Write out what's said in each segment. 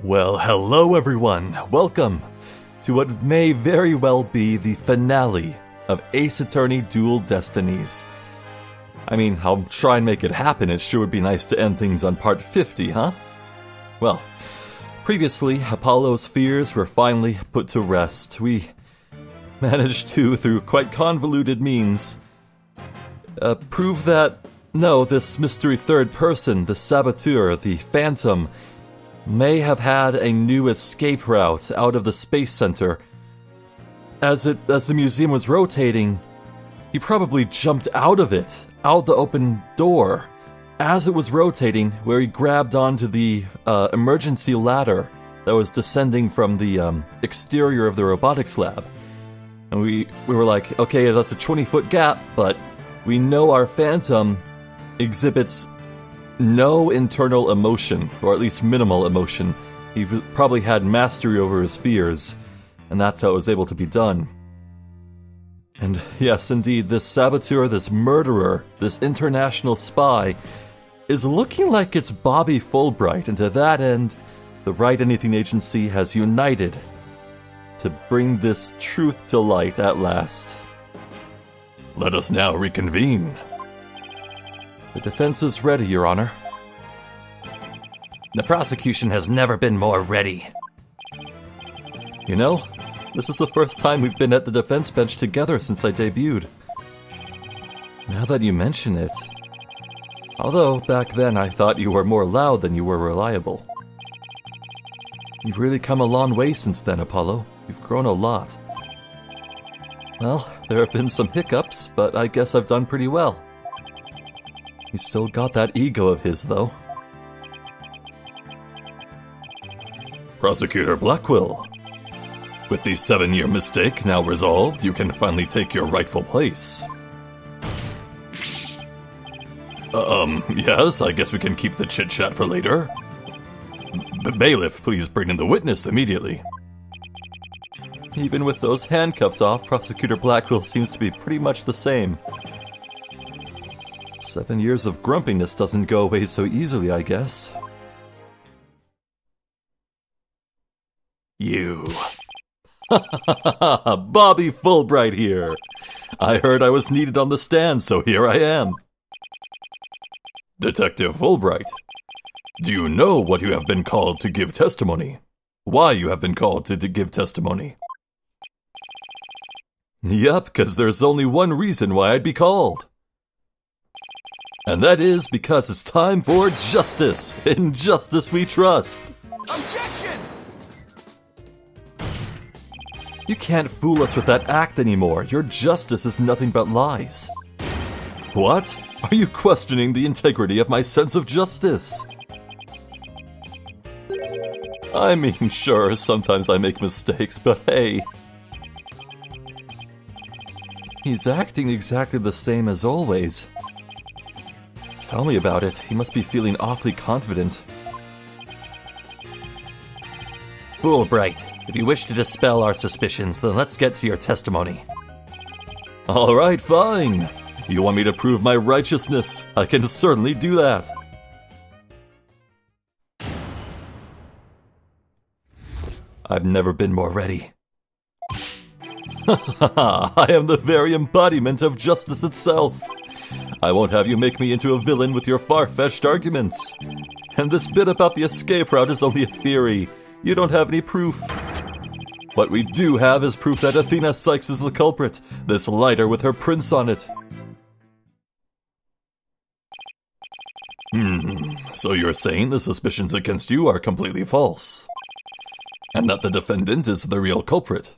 Well, hello everyone. Welcome to what may very well be the finale of Ace Attorney Dual Destinies. I mean, I'll try and make it happen. It sure would be nice to end things on part 50, huh? Well, previously, Apollo's fears were finally put to rest. We managed to, through quite convoluted means, prove that, no, this mystery third person, the saboteur, the Phantom, may have had a new escape route out of the Space Center. As the museum was rotating, he probably jumped out of it, out the open door, as it was rotating, where he grabbed onto the emergency ladder that was descending from the exterior of the robotics lab. And we were like, okay, that's a 20-foot gap, but we know our Phantom exhibits no internal emotion, or at least minimal emotion. He probably had mastery over his fears, and that's how it was able to be done. And yes, indeed, this saboteur, this murderer, this international spy, is looking like it's Bobby Fulbright, and to that end, the Wright Anything Agency has united to bring this truth to light at last. Let us now reconvene. The defense is ready, Your Honor. The prosecution has never been more ready. You know, this is the first time we've been at the defense bench together since I debuted. Now that you mention it. Although, back then I thought you were more loud than you were reliable. You've really come a long way since then, Apollo. You've grown a lot. Well, there have been some hiccups, but I guess I've done pretty well. He's still got that ego of his, though. Prosecutor Blackwell, with the 7-year mistake now resolved, you can finally take your rightful place. Yes, I guess we can keep the chit-chat for later. Bailiff, please bring in the witness immediately. Even with those handcuffs off, Prosecutor Blackwell seems to be pretty much the same. 7 years of grumpiness doesn't go away so easily, I guess. You. Bobby Fulbright here. I heard I was needed on the stand, so here I am. Detective Fulbright, do you know what you have been called to give testimony? Why you have been called to give testimony? Yep, because there's only one reason why I'd be called. And that is because it's time for justice. In justice we trust. Objection! You can't fool us with that act anymore. Your justice is nothing but lies. What? Are you questioning the integrity of my sense of justice? I mean, sure, sometimes I make mistakes, but hey. He's acting exactly the same as always. Tell me about it. He must be feeling awfully confident. Fulbright, if you wish to dispel our suspicions, then let's get to your testimony. Alright, fine. You want me to prove my righteousness? I can certainly do that. I've never been more ready. I am the very embodiment of justice itself. I won't have you make me into a villain with your far-fetched arguments. And this bit about the escape route is only a theory. You don't have any proof. What we do have is proof that Athena Sykes is the culprit. This lighter with her prints on it. So you're saying the suspicions against you are completely false? And that the defendant is the real culprit?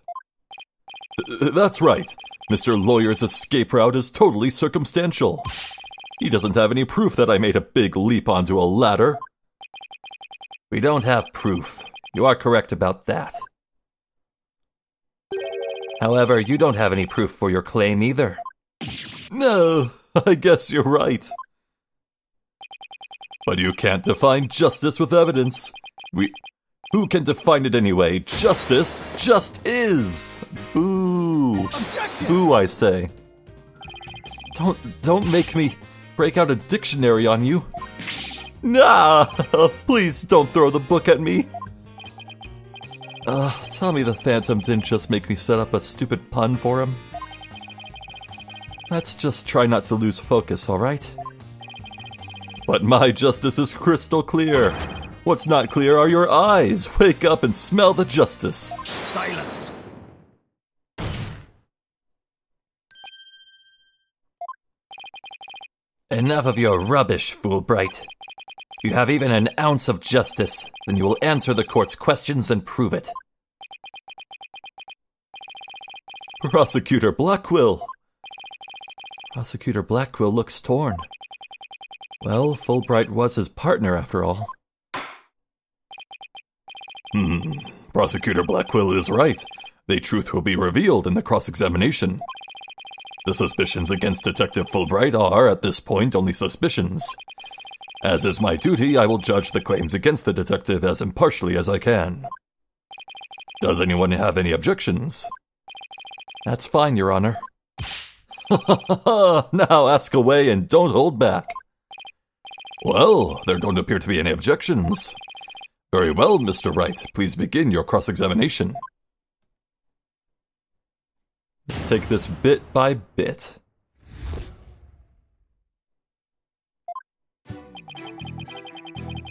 That's right. Mr. Lawyer's escape route is totally circumstantial. He doesn't have any proof that I made a big leap onto a ladder. We don't have proof. You are correct about that. However, you don't have any proof for your claim either. No, I guess you're right. But you can't define justice with evidence. Who can define it anyway? Justice just is. Boo. Objection! Boo, I say. Don't make me break out a dictionary on you. Nah, please don't throw the book at me. Tell me the Phantom didn't just make me set up a stupid pun for him. Let's just try not to lose focus, alright? But my justice is crystal clear. What's not clear are your eyes. Wake up and smell the justice. Silence! Enough of your rubbish, Fulbright. If you have even an ounce of justice, then you will answer the court's questions and prove it. Prosecutor Blackquill. Prosecutor Blackquill looks torn. Well, Fulbright was his partner after all. Prosecutor Blackquill is right. The truth will be revealed in the cross-examination. The suspicions against Detective Fulbright are, at this point, only suspicions. As is my duty, I will judge the claims against the detective as impartially as I can. Does anyone have any objections? That's fine, Your Honor. Now ask away and don't hold back. Well, there don't appear to be any objections. Very well, Mr. Wright. Please begin your cross-examination. Let's take this bit by bit.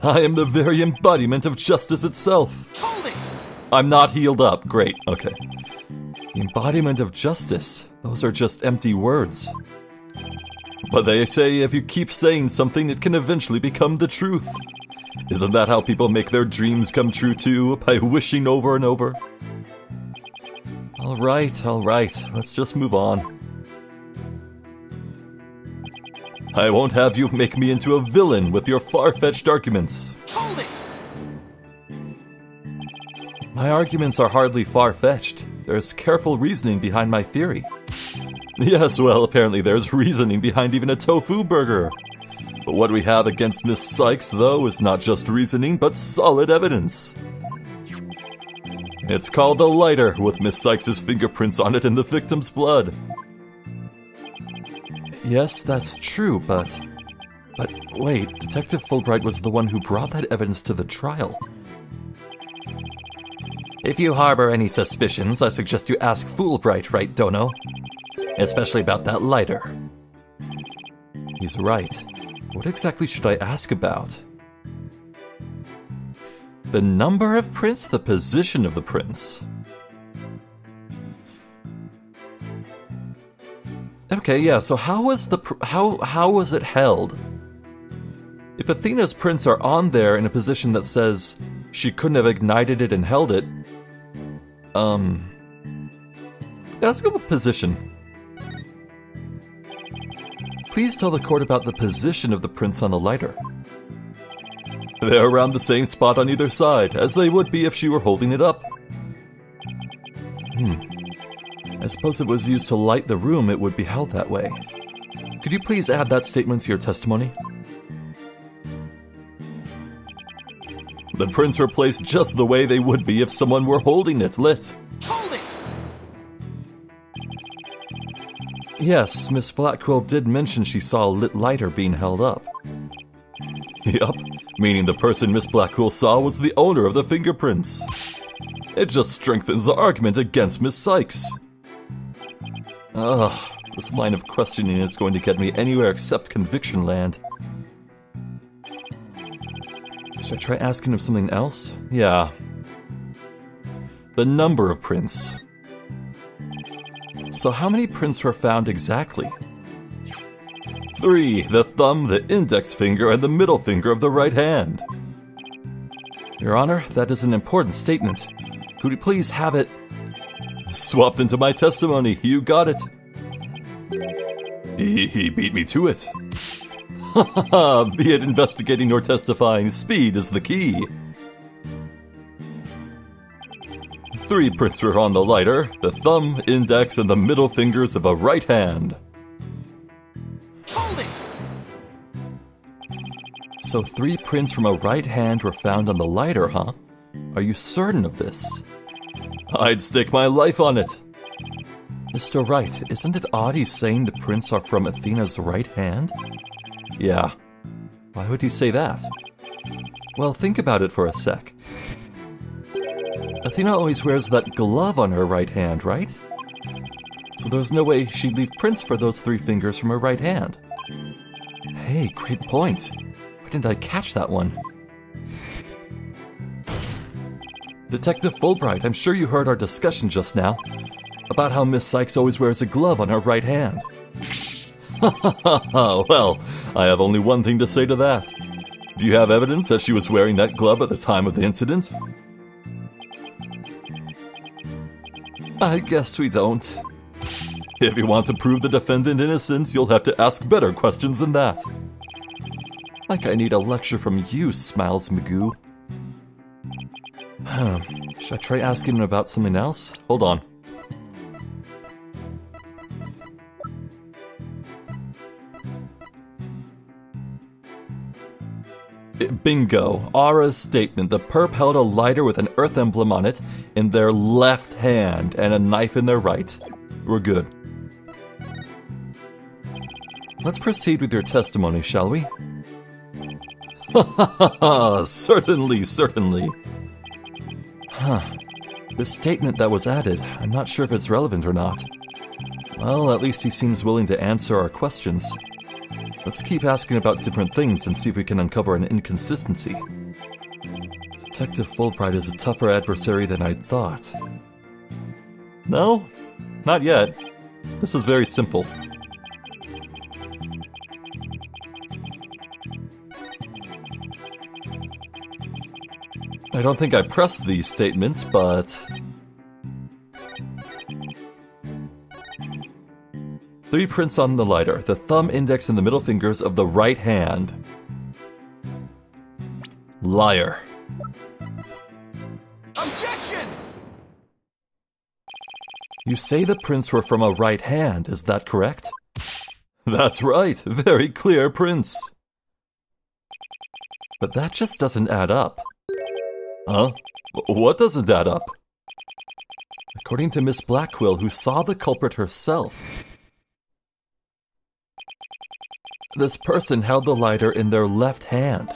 I am the very embodiment of justice itself. Hold it! I'm not healed up. Great, okay. The embodiment of justice. Those are just empty words. But they say if you keep saying something, it can eventually become the truth. Isn't that how people make their dreams come true too, by wishing over and over? Alright, let's just move on. I won't have you make me into a villain with your far-fetched arguments. Hold it! My arguments are hardly far-fetched. There's careful reasoning behind my theory. Yes, well, apparently there's reasoning behind even a tofu burger. But what we have against Miss Sykes, though, is not just reasoning, but solid evidence. It's called the lighter, with Miss Sykes' fingerprints on it and the victim's blood. Yes, that's true, but wait, Detective Fulbright was the one who brought that evidence to the trial. If you harbor any suspicions, I suggest you ask Fulbright, right, Dono? Especially about that lighter. He's right. What exactly should I ask about? The number of prints, the position of the prints. Okay, yeah, so how was it held? If Athena's prints are on there in a position that says she couldn't have ignited it and held it, let's go with position. Please tell the court about the position of the prints on the lighter. They're around the same spot on either side, as they would be if she were holding it up. I suppose if it was used to light the room, it would be held that way. Could you please add that statement to your testimony? The prints were placed just the way they would be if someone were holding it lit. Hold it! Yes, Miss Blackquill did mention she saw a lit lighter being held up. Yup, meaning the person Miss Blackquill saw was the owner of the fingerprints. It just strengthens the argument against Miss Sykes. This line of questioning is going to get me anywhere except conviction land. Should I try asking him something else? Yeah. The number of prints. So how many prints were found exactly? 3. The thumb, the index finger, and the middle finger of the right hand. Your Honor, that is an important statement. Could we please have it swapped into my testimony? You got it. He beat me to it. Be it investigating or testifying, speed is the key. 3 prints were on the lighter, the thumb, index, and the middle fingers of a right hand. Hold it! So 3 prints from a right hand were found on the lighter, huh? Are you certain of this? I'd stake my life on it. Mr. Wright, isn't it odd he's saying the prints are from Athena's right hand? Yeah. Why would he say that? Well, think about it for a sec. Athena always wears that glove on her right hand, right? So there's no way she'd leave prints for those 3 fingers from her right hand. Hey, great point. Why didn't I catch that one? Detective Fulbright, I'm sure you heard our discussion just now about how Miss Sykes always wears a glove on her right hand. Well, I have only one thing to say to that. Do you have evidence that she was wearing that glove at the time of the incident? I guess we don't. If you want to prove the defendant innocent, you'll have to ask better questions than that. Like I need a lecture from you, Smiles Magoo. Should I try asking him about something else? Hold on. Bingo. Aura's statement. The perp held a lighter with an Earth emblem on it in their left hand and a knife in their right. We're good. Let's proceed with your testimony, shall we? Certainly, certainly. The statement that was added, I'm not sure if it's relevant or not. Well, at least he seems willing to answer our questions. Let's keep asking about different things and see if we can uncover an inconsistency. Detective Fulbright is a tougher adversary than I thought. No? Not yet. This is very simple. I don't think I pressed these statements, but... 3 prints on the lighter, the thumb, index, and the middle fingers of the right hand. Liar. Objection! You say the prints were from a right hand, is that correct? That's right, very clear prints. But that just doesn't add up. Huh? What doesn't add up? According to Miss Blackquill, who saw the culprit herself, this person held the lighter in their left hand.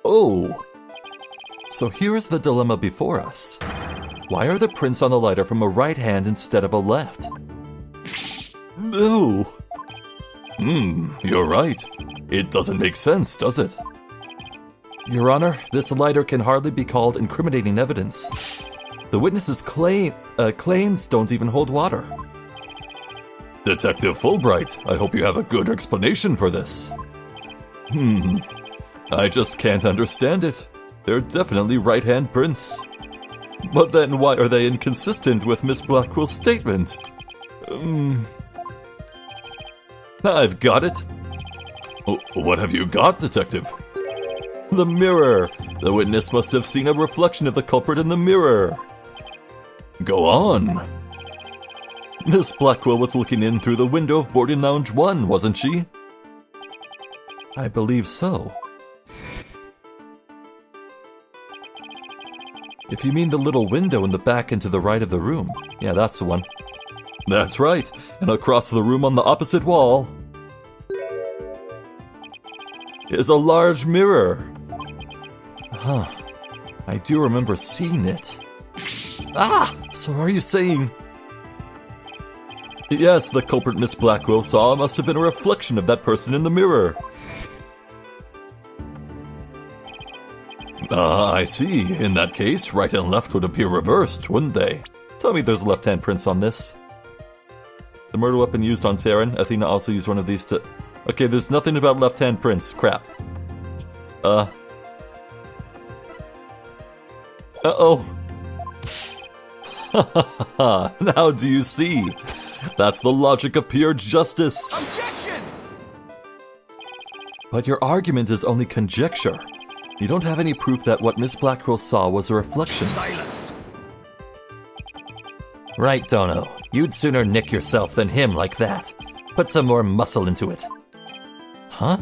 Oh! So here is the dilemma before us. Why are the prints on the lighter from a right hand instead of a left? No! You're right. It doesn't make sense, does it? Your Honor, this lighter can hardly be called incriminating evidence. The witness's claims don't even hold water. Detective Fulbright, I hope you have a good explanation for this. I just can't understand it. They're definitely right-hand prints. But then why are they inconsistent with Miss Blackwell's statement? I've got it. What have you got, Detective? The mirror. The witness must have seen a reflection of the culprit in the mirror. Go on. Miss Blackwell was looking in through the window of boarding lounge 1, wasn't she? I believe so. If you mean the little window in the back and to the right of the room. Yeah, that's the one. That's right, and across the room on the opposite wall is a large mirror. I do remember seeing it. So are you saying... Yes, the culprit Miss Blackwell saw must have been a reflection of that person in the mirror. I see. In that case, right and left would appear reversed, wouldn't they? Tell me there's left-hand prints on this. The murder weapon used on Terran, Athena also used one of these to... Okay, there's nothing about left-hand prints. Crap. Uh-oh. Now do you see? That's the logic of pure justice. Objection! But your argument is only conjecture. You don't have any proof that what Miss Blackwell saw was a reflection. Silence! Right, Dono. You'd sooner nick yourself than him like that. Put some more muscle into it. Huh?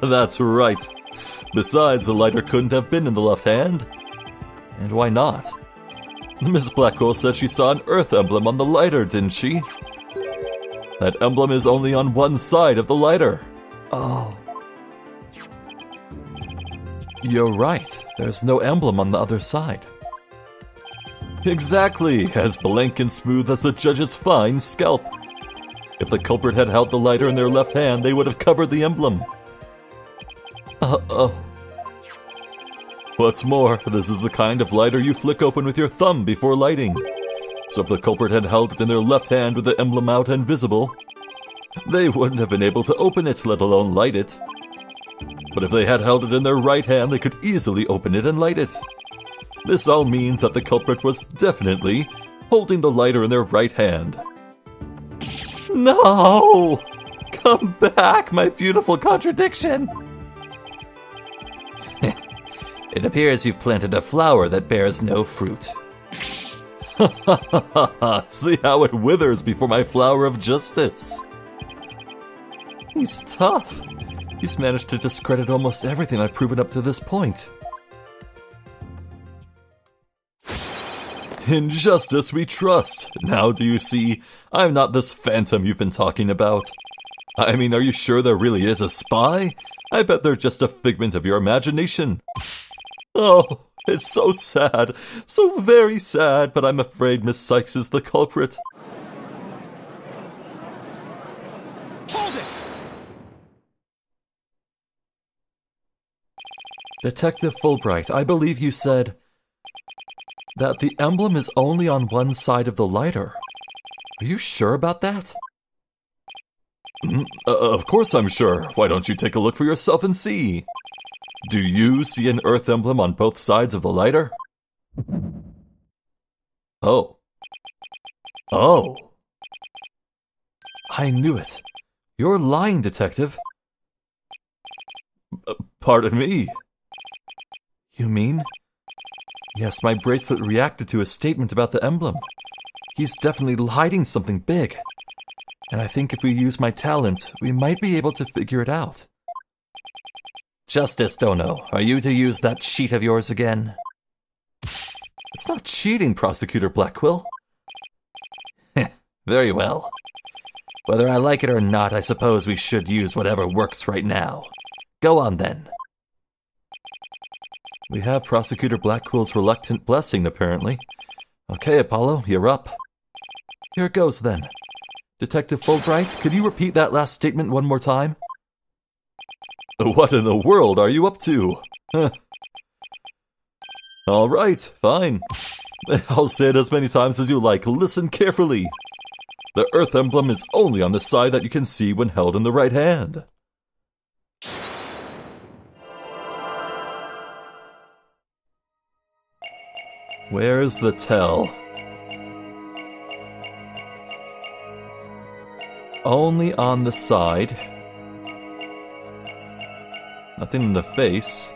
That's right. Besides, the lighter couldn't have been in the left hand. And why not? Miss Blackwell said she saw an Earth emblem on the lighter, didn't she? That emblem is only on one side of the lighter. Oh. You're right. There's no emblem on the other side. Exactly, as blank and smooth as a judge's fine scalp. If the culprit had held the lighter in their left hand, they would have covered the emblem. Uh-oh. What's more, this is the kind of lighter you flick open with your thumb before lighting. So if the culprit had held it in their left hand with the emblem out and visible, they wouldn't have been able to open it, let alone light it. But if they had held it in their right hand, they could easily open it and light it. This all means that the culprit was definitely holding the lighter in their right hand. No! Come back, my beautiful contradiction! It appears you've planted a flower that bears no fruit. See how it withers before my flower of justice. He's tough. He's managed to discredit almost everything I've proven up to this point. In justice we trust. Now do you see, I'm not this phantom you've been talking about. I mean, are you sure there really is a spy? I bet they're just a figment of your imagination. Oh, it's so sad, so very sad, but I'm afraid Miss Sykes is the culprit. Hold it! Detective Fulbright, I believe you said that the emblem is only on one side of the lighter. Are you sure about that? Of course I'm sure. Why don't you take a look for yourself and see? Do you see an earth emblem on both sides of the lighter? Oh. Oh. I knew it. You're lying, Detective. Pardon me. You mean? Yes, my bracelet reacted to his statement about the emblem. He's definitely hiding something big. And I think if we use my talent, we might be able to figure it out. Justice Dono, are you to use that sheet of yours again? It's not cheating, Prosecutor Blackquill. Very well. Whether I like it or not, I suppose we should use whatever works right now. Go on then. We have Prosecutor Blackquill's reluctant blessing, apparently. Okay, Apollo, you're up. Here it goes, then. Detective Fulbright, could you repeat that last statement one more time? What in the world are you up to? All right, fine. I'll say it as many times as you like. Listen carefully. The Earth emblem is only on the side that you can see when held in the right hand. Where's the tell? Only on the side. Nothing in the face.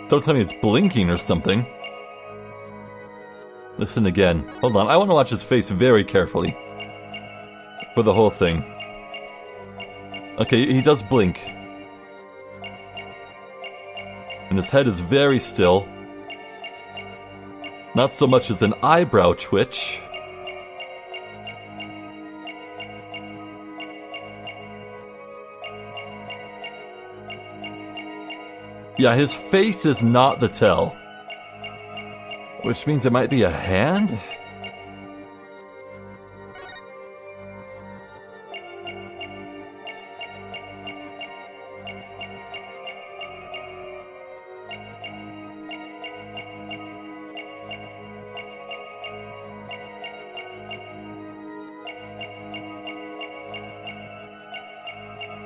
Don't tell me it's blinking or something. Listen again. Hold on, I want to watch his face very carefully. For the whole thing. Okay, he does blink. And his head is very still. Not so much as an eyebrow twitch. Yeah, his face is not the tell. Which means it might be a hand?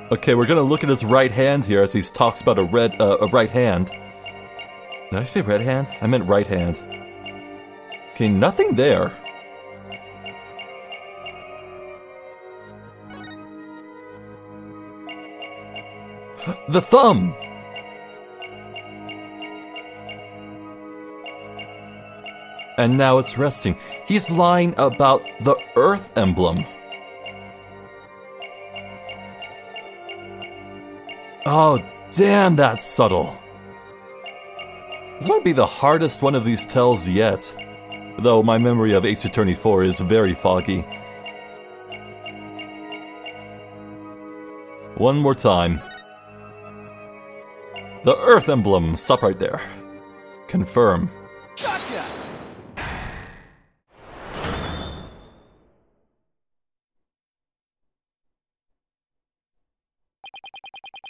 Okay, we're gonna look at his right hand here as he talks about a right hand. Did I say red hand? I meant right hand. Okay, nothing there. The thumb! And now it's resting. He's lying about the Earth emblem. Oh, damn, that's subtle. It's This might be the hardest one of these tells yet, though my memory of Ace Attorney 4 is very foggy. One more time. The Earth emblem. Stop right there. Confirm. Gotcha!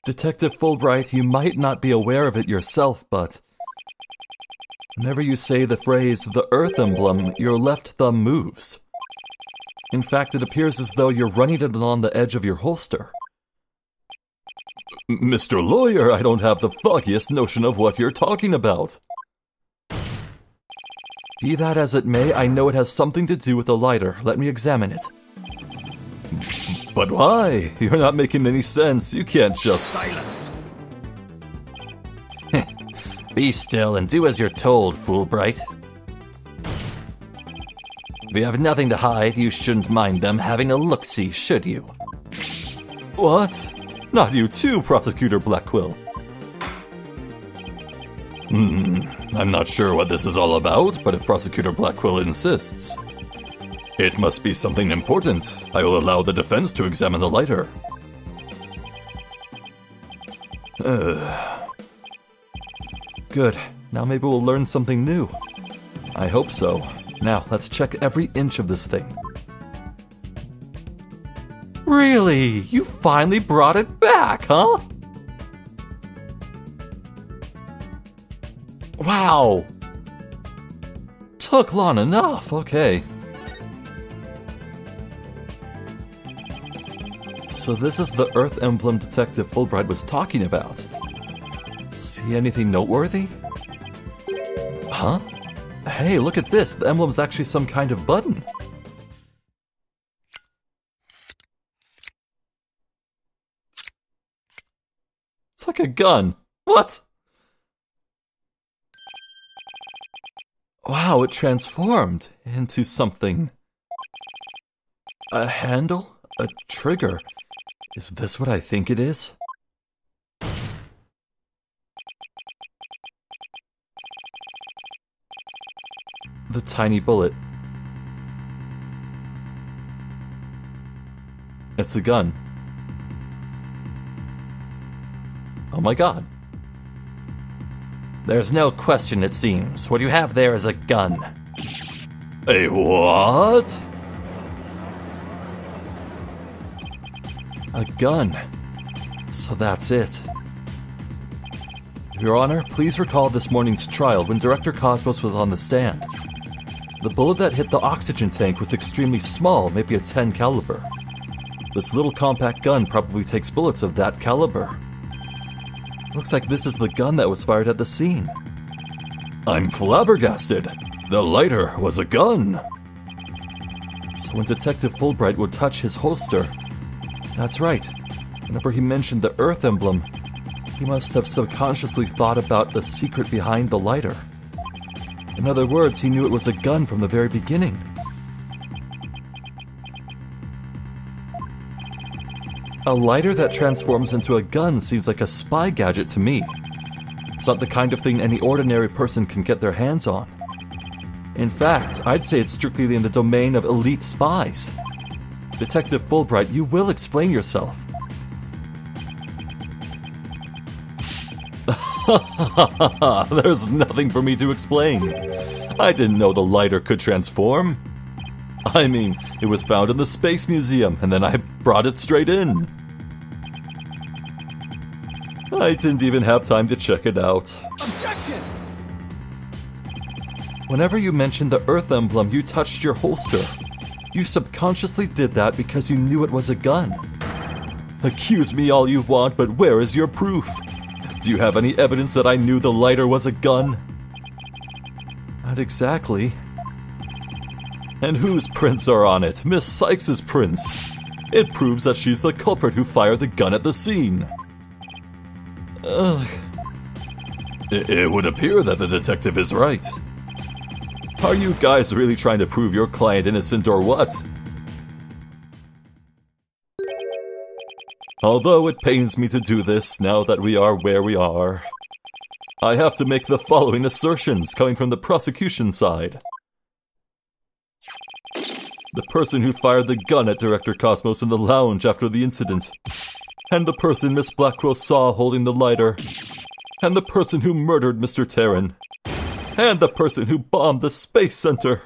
Detective Fulbright, you might not be aware of it yourself, but whenever you say the phrase, the Earth emblem, your left thumb moves. In fact, it appears as though you're running it on the edge of your holster. Mr. Lawyer, I don't have the foggiest notion of what you're talking about. Be that as it may, I know it has something to do with the lighter. Let me examine it. But why? You're not making any sense. You can't just... Silence! Be still and do as you're told, Fulbright. If you have nothing to hide, you shouldn't mind them having a look-see, should you? What? Not you too, Prosecutor Blackquill. I'm not sure what this is all about, but if Prosecutor Blackquill insists, it must be something important. I will allow the defense to examine the lighter. Good. Now maybe we'll learn something new. I hope so. Now, let's check every inch of this thing. Really? You finally brought it back, huh? Wow! Took long enough, okay. So this is the Earth emblem Detective Fulbright was talking about. See anything noteworthy? Huh? Hey, look at this. The emblem's actually some kind of button. It's like a gun. What? Wow, it transformed into something. A handle? A trigger? Is this what I think it is? The tiny bullet. It's a gun. Oh my god. There's no question, it seems. What you have there is a gun. A what? A gun. So that's it. Your Honor, please recall this morning's trial when Director Cosmos was on the stand. The bullet that hit the oxygen tank was extremely small, maybe a 10 caliber. This little compact gun probably takes bullets of that caliber. Looks like this is the gun that was fired at the scene. I'm flabbergasted. The lighter was a gun. So when Detective Fulbright would touch his holster, that's right. Whenever he mentioned the Earth emblem, he must have subconsciously thought about the secret behind the lighter. In other words, he knew it was a gun from the very beginning. A lighter that transforms into a gun seems like a spy gadget to me. It's not the kind of thing any ordinary person can get their hands on. In fact, I'd say it's strictly in the domain of elite spies. Detective Fulbright, you will explain yourself. There's nothing for me to explain. I didn't know the lighter could transform. I mean, it was found in the Space Museum, and then I brought it straight in. I didn't even have time to check it out. Objection! Whenever you mentioned the Earth emblem, you touched your holster. You subconsciously did that because you knew it was a gun. Accuse me all you want, but where is your proof? Do you have any evidence that I knew the lighter was a gun? Not exactly. And whose prints are on it? Miss Sykes' prints. It proves that she's the culprit who fired the gun at the scene. Ugh. It would appear that the detective is right. Are you guys really trying to prove your client innocent or what? Although it pains me to do this now that we are where we are, I have to make the following assertions coming from the prosecution side. The person who fired the gun at Director Cosmos in the lounge after the incident, and the person Miss Blackwell saw holding the lighter, and the person who murdered Mr. Terran, and the person who bombed the Space Center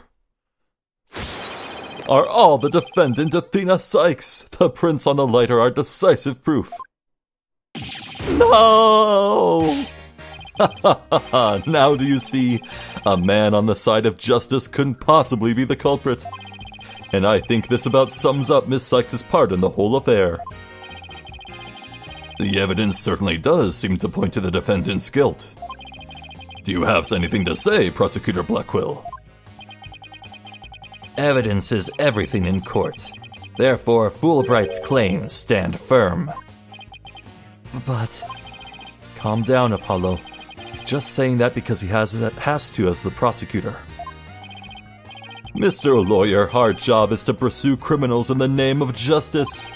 are all the defendant Athena Sykes. The prints on the lighter are decisive proof. No! Now do you see? A man on the side of justice couldn't possibly be the culprit. And I think this about sums up Miss Sykes' part in the whole affair. The evidence certainly does seem to point to the defendant's guilt. Do you have anything to say, Prosecutor Blackwell? Evidence is everything in court. Therefore, Fulbright's claims stand firm. But... Calm down, Apollo. He's just saying that because he has to as the prosecutor. Mr. Lawyer, our job is to pursue criminals in the name of justice.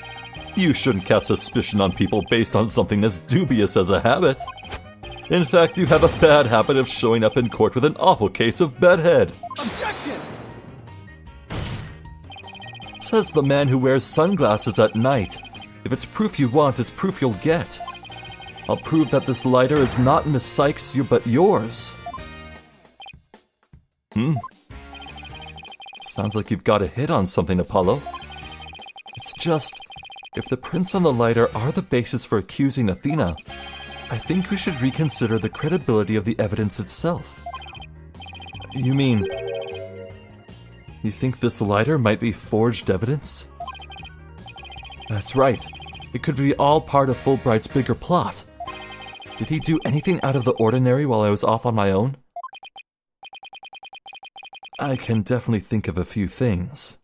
You shouldn't cast suspicion on people based on something as dubious as a habit. In fact, you have a bad habit of showing up in court with an awful case of bedhead. Objection! Says the man who wears sunglasses at night. If it's proof you want, it's proof you'll get. I'll prove that this lighter is not Miss Sykes' but yours. Sounds like you've got a hit on something, Apollo. It's just, if the prints on the lighter are the basis for accusing Athena, I think we should reconsider the credibility of the evidence itself. You mean, you think this lighter might be forged evidence? That's right. It could be all part of Fulbright's bigger plot. Did he do anything out of the ordinary while I was off on my own? I can definitely think of a few things.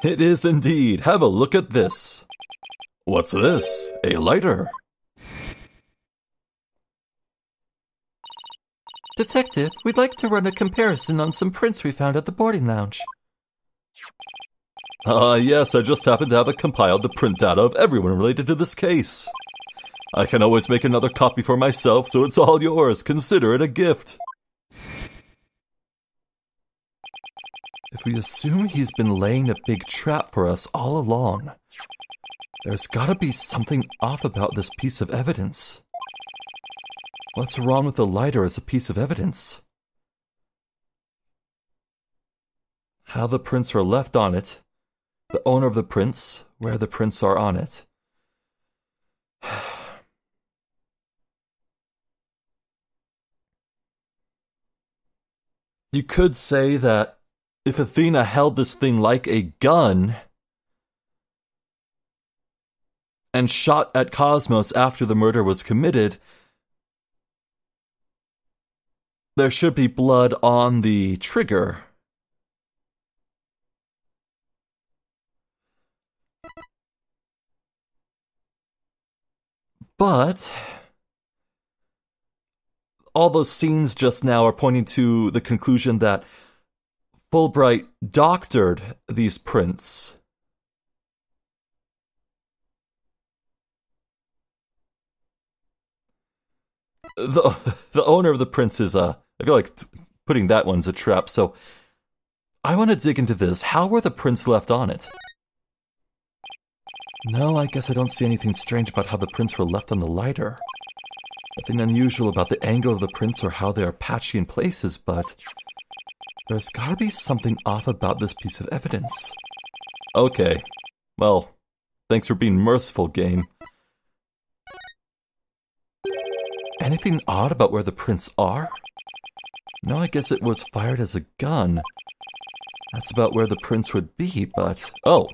It is indeed. Have a look at this. What's this? A lighter. Detective, we'd like to run a comparison on some prints we found at the boarding lounge. Yes, I just happen to have compiled the print data of everyone related to this case. I can always make another copy for myself, so it's all yours. Consider it a gift. If we assume he's been laying a big trap for us all along, there's gotta be something off about this piece of evidence. What's wrong with the lighter as a piece of evidence? How the prints were left on it, the owner of the prints, where the prints are on it. You could say that if Athena held this thing like a gun and shot at Cosmos after the murder was committed, there should be blood on the trigger. But all those scenes just now are pointing to the conclusion that Fulbright doctored these prints. The owner of the prints is, I feel like putting that one's a trap, so I want to dig into this. How were the prints left on it? No, I guess I don't see anything strange about how the prints were left on the lighter. Nothing unusual about the angle of the prints or how they are patchy in places, but there's gotta be something off about this piece of evidence. Okay, well, thanks for being merciful, game. Anything odd about where the prints are? No, I guess it was fired as a gun. That's about where the prints would be, but... Oh.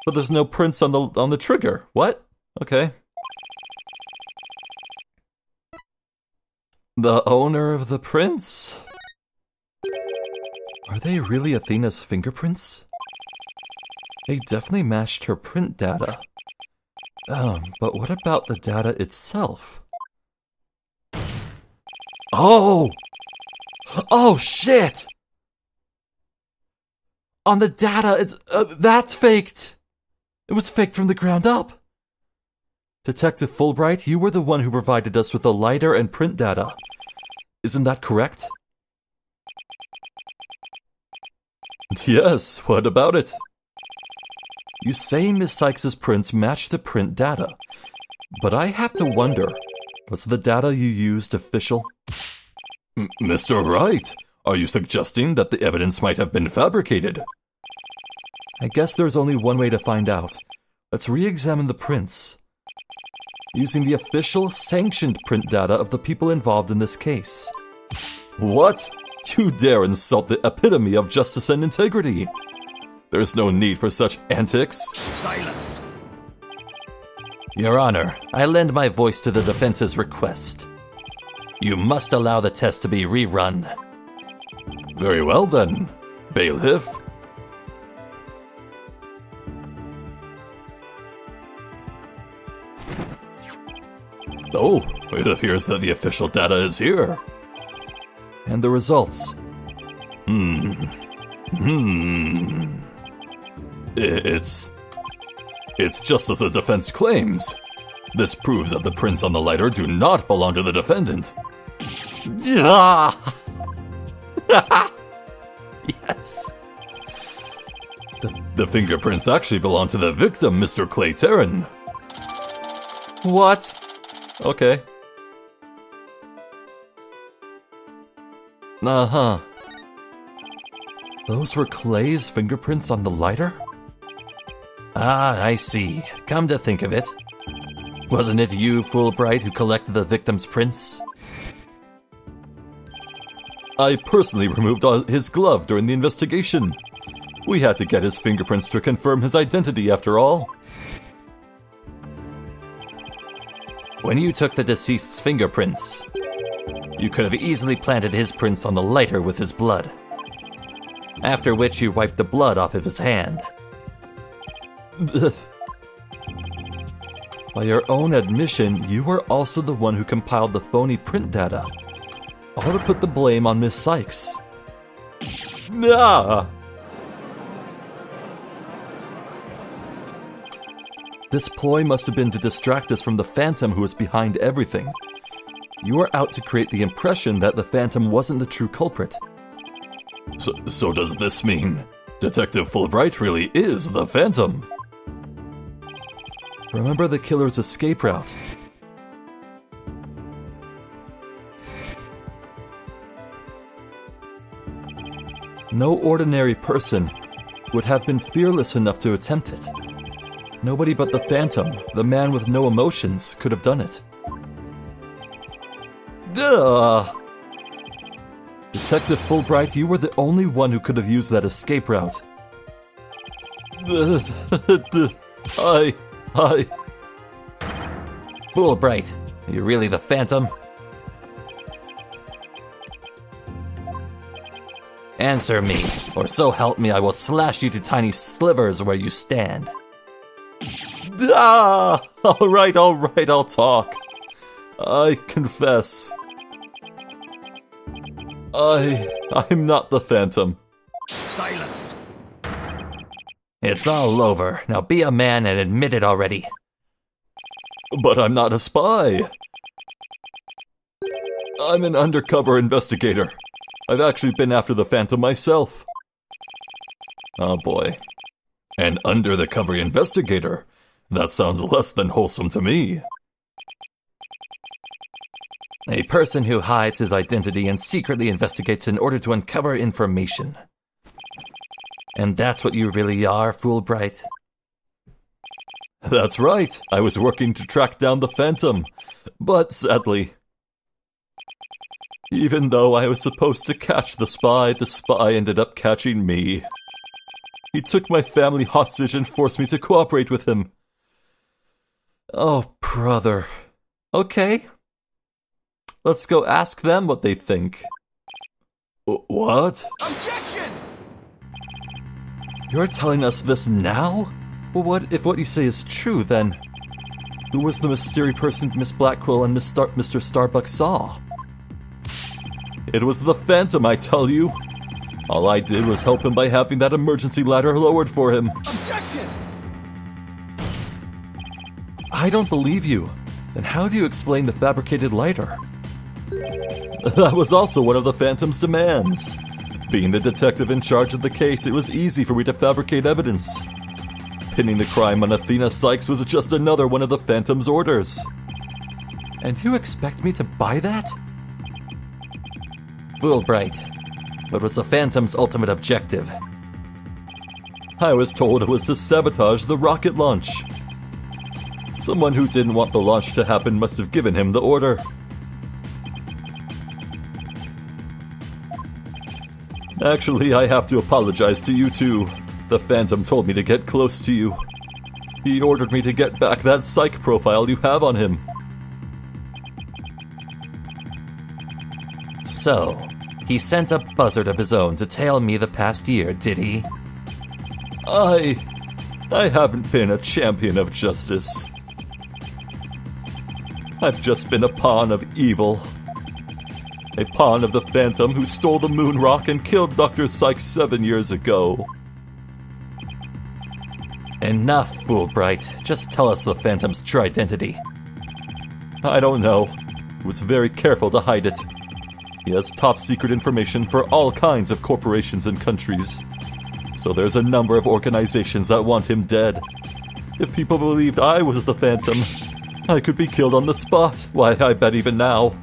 But there's no prints on the trigger. What? Okay. The owner of the prints? Are they really Athena's fingerprints? They definitely matched her print data. But what about the data itself? Oh! Oh, shit! On the data, that's faked! It was faked from the ground up. Detective Fulbright, you were the one who provided us with the lighter and print data. Isn't that correct? Yes, what about it? You say Miss Sykes' prints match the print data, but I have to wonder, was the data you used official? Mr. Wright, are you suggesting that the evidence might have been fabricated? I guess there's only one way to find out. Let's re-examine the prints, using the official, sanctioned print data of the people involved in this case. What? You dare insult the epitome of justice and integrity! There's no need for such antics. Silence! Your Honor, I lend my voice to the defense's request. You must allow the test to be rerun. Very well then, bailiff. Oh, it appears that the official data is here. And the results. It's just as the defense claims. This proves that the prints on the lighter do not belong to the defendant. Yes. The fingerprints actually belong to the victim, Mr. Clay Terran. What? Okay. Uh-huh. Those were Clay's fingerprints on the lighter? Ah, I see. Come to think of it. Wasn't it you, Fulbright, who collected the victim's prints? I personally removed his glove during the investigation. We had to get his fingerprints to confirm his identity after all. When you took the deceased's fingerprints, you could have easily planted his prints on the lighter with his blood. After which you wiped the blood off of his hand. By your own admission, you were also the one who compiled the phony print data. All to put the blame on Miss Sykes. Ah! This ploy must have been to distract us from the Phantom who was behind everything. You were out to create the impression that the Phantom wasn't the true culprit. So does this mean Detective Fulbright really is the Phantom? Remember the killer's escape route. No ordinary person would have been fearless enough to attempt it. Nobody but the Phantom, the man with no emotions, could have done it. Duh! Detective Fulbright, you were the only one who could have used that escape route. Fulbright, are you really the Phantom? Answer me, or so help me, I will slash you to tiny slivers where you stand. Ah! Alright, I'll talk. I confess. I'm not the Phantom. Silence! It's all over. Now be a man and admit it already. But I'm not a spy. I'm an undercover investigator. I've actually been after the Phantom myself. Oh boy. An under-the-cover investigator? That sounds less than wholesome to me. A person who hides his identity and secretly investigates in order to uncover information. And that's what you really are, Fulbright? That's right. I was working to track down the Phantom. But sadly, even though I was supposed to catch the spy ended up catching me. He took my family hostage and forced me to cooperate with him. Oh, brother. Okay. Let's go ask them what they think. What? Objection! You're telling us this now? Well, what if what you say is true, then? Who was the mysterious person Miss Blackwell and Mr. Starbuck saw? It was the Phantom, I tell you. All I did was help him by having that emergency ladder lowered for him. Objection! I don't believe you. Then how do you explain the fabricated lighter? That was also one of the Phantom's demands. Being the detective in charge of the case, it was easy for me to fabricate evidence. Pinning the crime on Athena Sykes was just another one of the Phantom's orders. And you expect me to buy that? Fulbright, what was the Phantom's ultimate objective? I was told it was to sabotage the rocket launch. Someone who didn't want the launch to happen must have given him the order. Actually, I have to apologize to you too. The Phantom told me to get close to you. He ordered me to get back that psych profile you have on him. So, he sent a buzzard of his own to tail me the past year, did he? I haven't been a champion of justice. I've just been a pawn of evil. A pawn of the Phantom who stole the moon rock and killed Dr. Sykes 7 years ago. Enough, Fulbright. Just tell us the Phantom's true identity. I don't know. He was very careful to hide it. He has top secret information for all kinds of corporations and countries. So there's a number of organizations that want him dead. If people believed I was the Phantom, I could be killed on the spot. Why, I bet even now.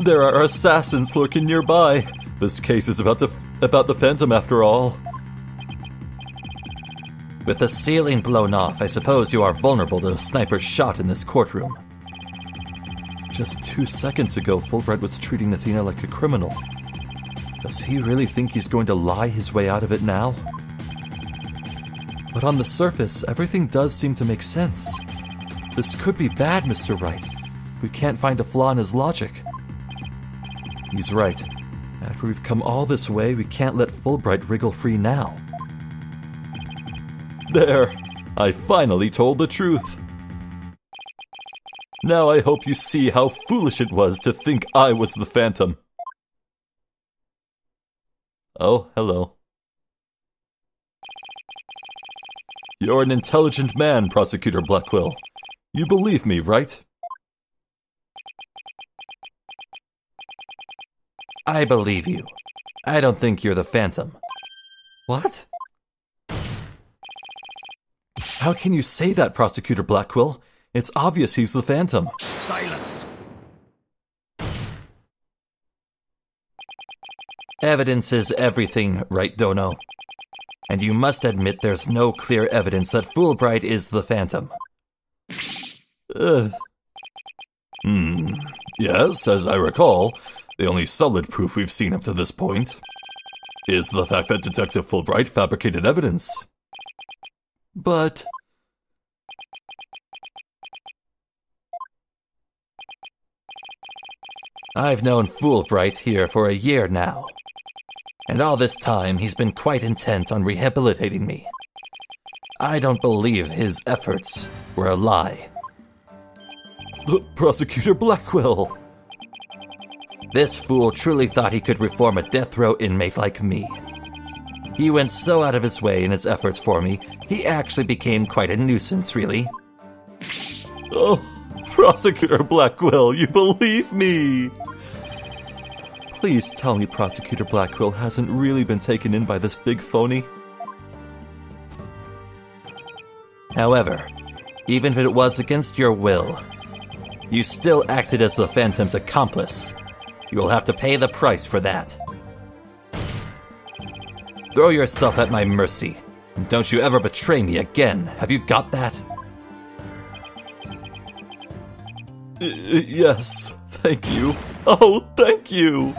There are assassins lurking nearby. This case is about the Phantom after all. With the ceiling blown off, I suppose you are vulnerable to a sniper's shot in this courtroom. Just 2 seconds ago, Fulbright was treating Athena like a criminal. Does he really think he's going to lie his way out of it now? But on the surface, everything does seem to make sense. This could be bad, Mr. Wright, if we can't find a flaw in his logic. He's right. After we've come all this way, we can't let Fulbright wriggle free now. There! I finally told the truth! Now I hope you see how foolish it was to think I was the Phantom. Oh, hello. You're an intelligent man, Prosecutor Blackwell. You believe me, right? I believe you. I don't think you're the Phantom. What? How can you say that, Prosecutor Blackwell? It's obvious he's the Phantom. Silence! Evidence is everything, right, Dono? And you must admit there's no clear evidence that Fulbright is the Phantom. Yes, as I recall, the only solid proof we've seen up to this point is the fact that Detective Fulbright fabricated evidence. But... I've known Fulbright here for a year now. And all this time, he's been quite intent on rehabilitating me. I don't believe his efforts were a lie. Prosecutor Blackwell! This fool truly thought he could reform a death row inmate like me. He went so out of his way in his efforts for me, he actually became quite a nuisance, really. Oh, Prosecutor Blackwell, you believe me! Please tell me Prosecutor Blackwell hasn't really been taken in by this big phony. However, even if it was against your will, you still acted as the Phantom's accomplice. You will have to pay the price for that. Throw yourself at my mercy, and don't you ever betray me again. Have you got that? Yes, thank you. Oh, thank you!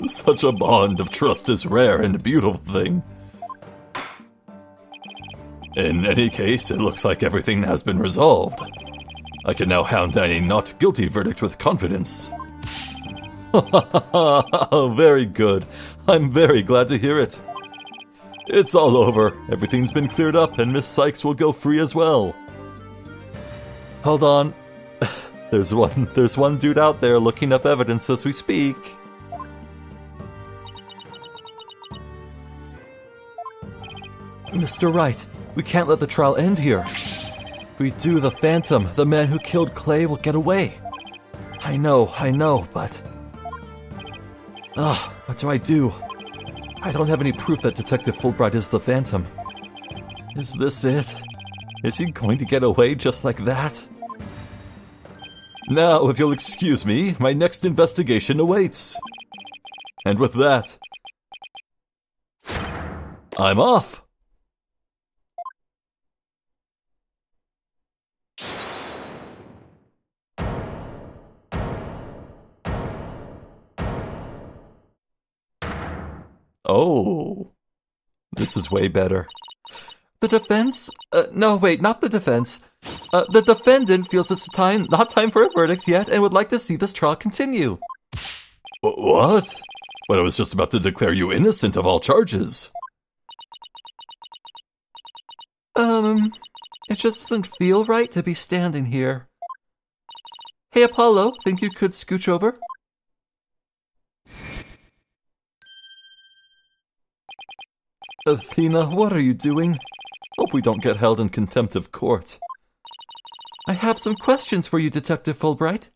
Such a bond of trust is rare and a beautiful thing. In any case, it looks like everything has been resolved. I can now hound down a not guilty verdict with confidence. Very good. I'm very glad to hear it. It's all over. Everything's been cleared up, and Miss Sykes will go free as well. Hold on. There's one dude out there looking up evidence as we speak. Mr. Wright, we can't let the trial end here. If we do, the Phantom, the man who killed Clay, will get away. I know, but... what do I do? I don't have any proof that Detective Fulbright is the Phantom. Is this it? Is he going to get away just like that? Now, if you'll excuse me, my next investigation awaits. And with that, I'm off! Oh, this is way better. The defense? No, wait, not the defense. The defendant feels it's not time for a verdict yet and would like to see this trial continue. What? But I was just about to declare you innocent of all charges. It just doesn't feel right to be standing here. Hey, Apollo, think you could scooch over? Athena, what are you doing? Hope we don't get held in contempt of court. I have some questions for you, Detective Fulbright.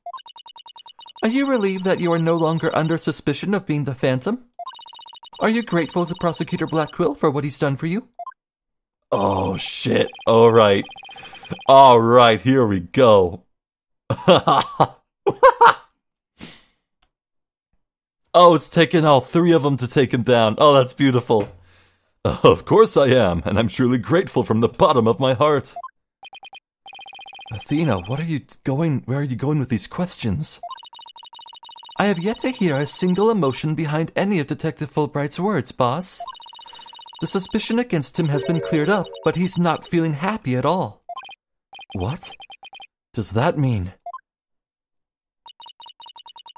Are you relieved that you are no longer under suspicion of being the Phantom? Are you grateful to Prosecutor Blackquill for what he's done for you? Oh, shit. Alright, here we go. Oh, it's taken all three of them to take him down. Oh, that's beautiful. Of course I am, and I'm truly grateful from the bottom of my heart. Athena, where are you going with these questions? I have yet to hear a single emotion behind any of Detective Fulbright's words, boss. The suspicion against him has been cleared up, but he's not feeling happy at all. What does that mean?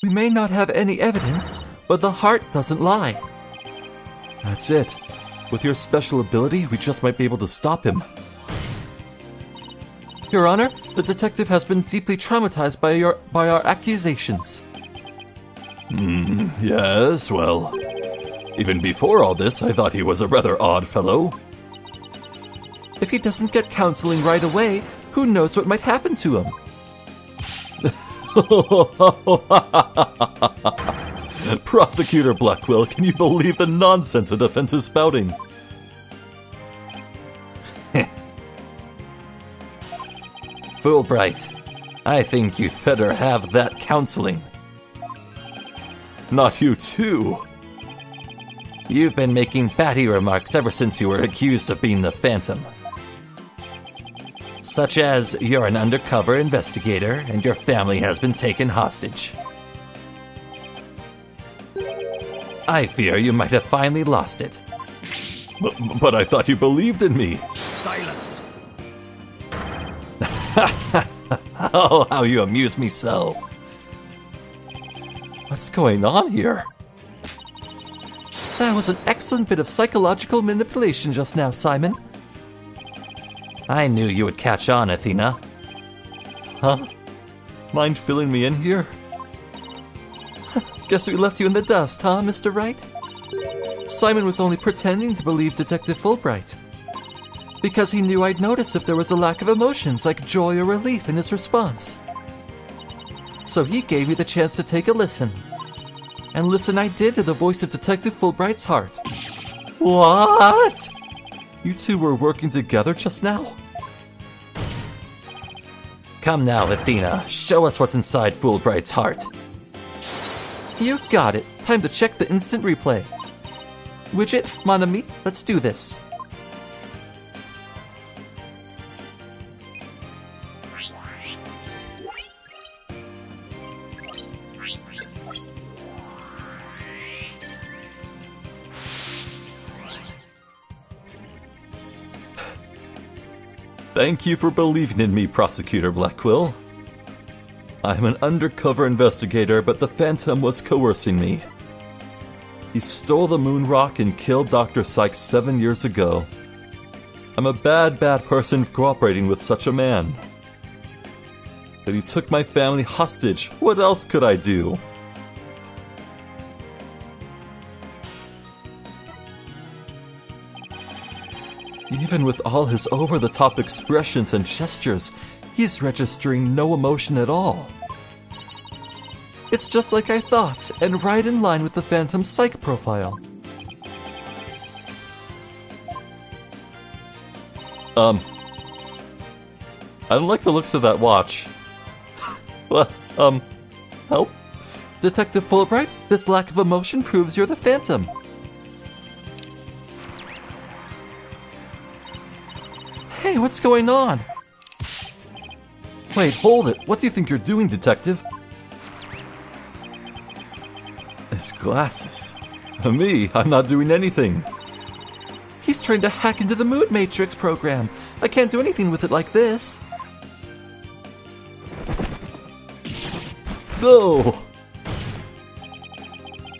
We may not have any evidence, but the heart doesn't lie. That's it. With your special ability, we just might be able to stop him. Your Honor, the detective has been deeply traumatized by our accusations. Yes, well, even before all this, I thought he was a rather odd fellow. If he doesn't get counseling right away, who knows what might happen to him? Prosecutor Blackquill, can you believe the nonsense the defense is spouting? Fulbright, I think you'd better have that counseling. Not you too. You've been making batty remarks ever since you were accused of being the Phantom. Such as, you're an undercover investigator and your family has been taken hostage. I fear you might have finally lost it. But I thought you believed in me. Silence! Oh, how you amuse me so. What's going on here? That was an excellent bit of psychological manipulation just now, Simon. I knew you would catch on, Athena. Huh? Mind filling me in here? Guess we left you in the dust, huh, Mr. Wright? Simon was only pretending to believe Detective Fulbright. Because he knew I'd notice if there was a lack of emotions like joy or relief in his response. So he gave me the chance to take a listen. And listen I did to the voice of Detective Fulbright's heart. What? You two were working together just now? Come now, Athena. Show us what's inside Fulbright's heart. You got it. Time to check the instant replay. Widget, mon ami, let's do this. Thank you for believing in me, Prosecutor Blackquill. I'm an undercover investigator, but the Phantom was coercing me. He stole the moon rock and killed Dr. Sykes 7 years ago. I'm a bad person for cooperating with such a man. But he took my family hostage. What else could I do? Even with all his over-the-top expressions and gestures, he's registering no emotion at all. It's just like I thought, and right in line with the Phantom Psych profile. I don't like the looks of that watch. Help? Detective Fulbright, this lack of emotion proves you're the Phantom. Hey, what's going on? Wait, hold it. What do you think you're doing, Detective? His glasses. Me, I'm not doing anything. He's trying to hack into the Mood Matrix program. I can't do anything with it like this. No!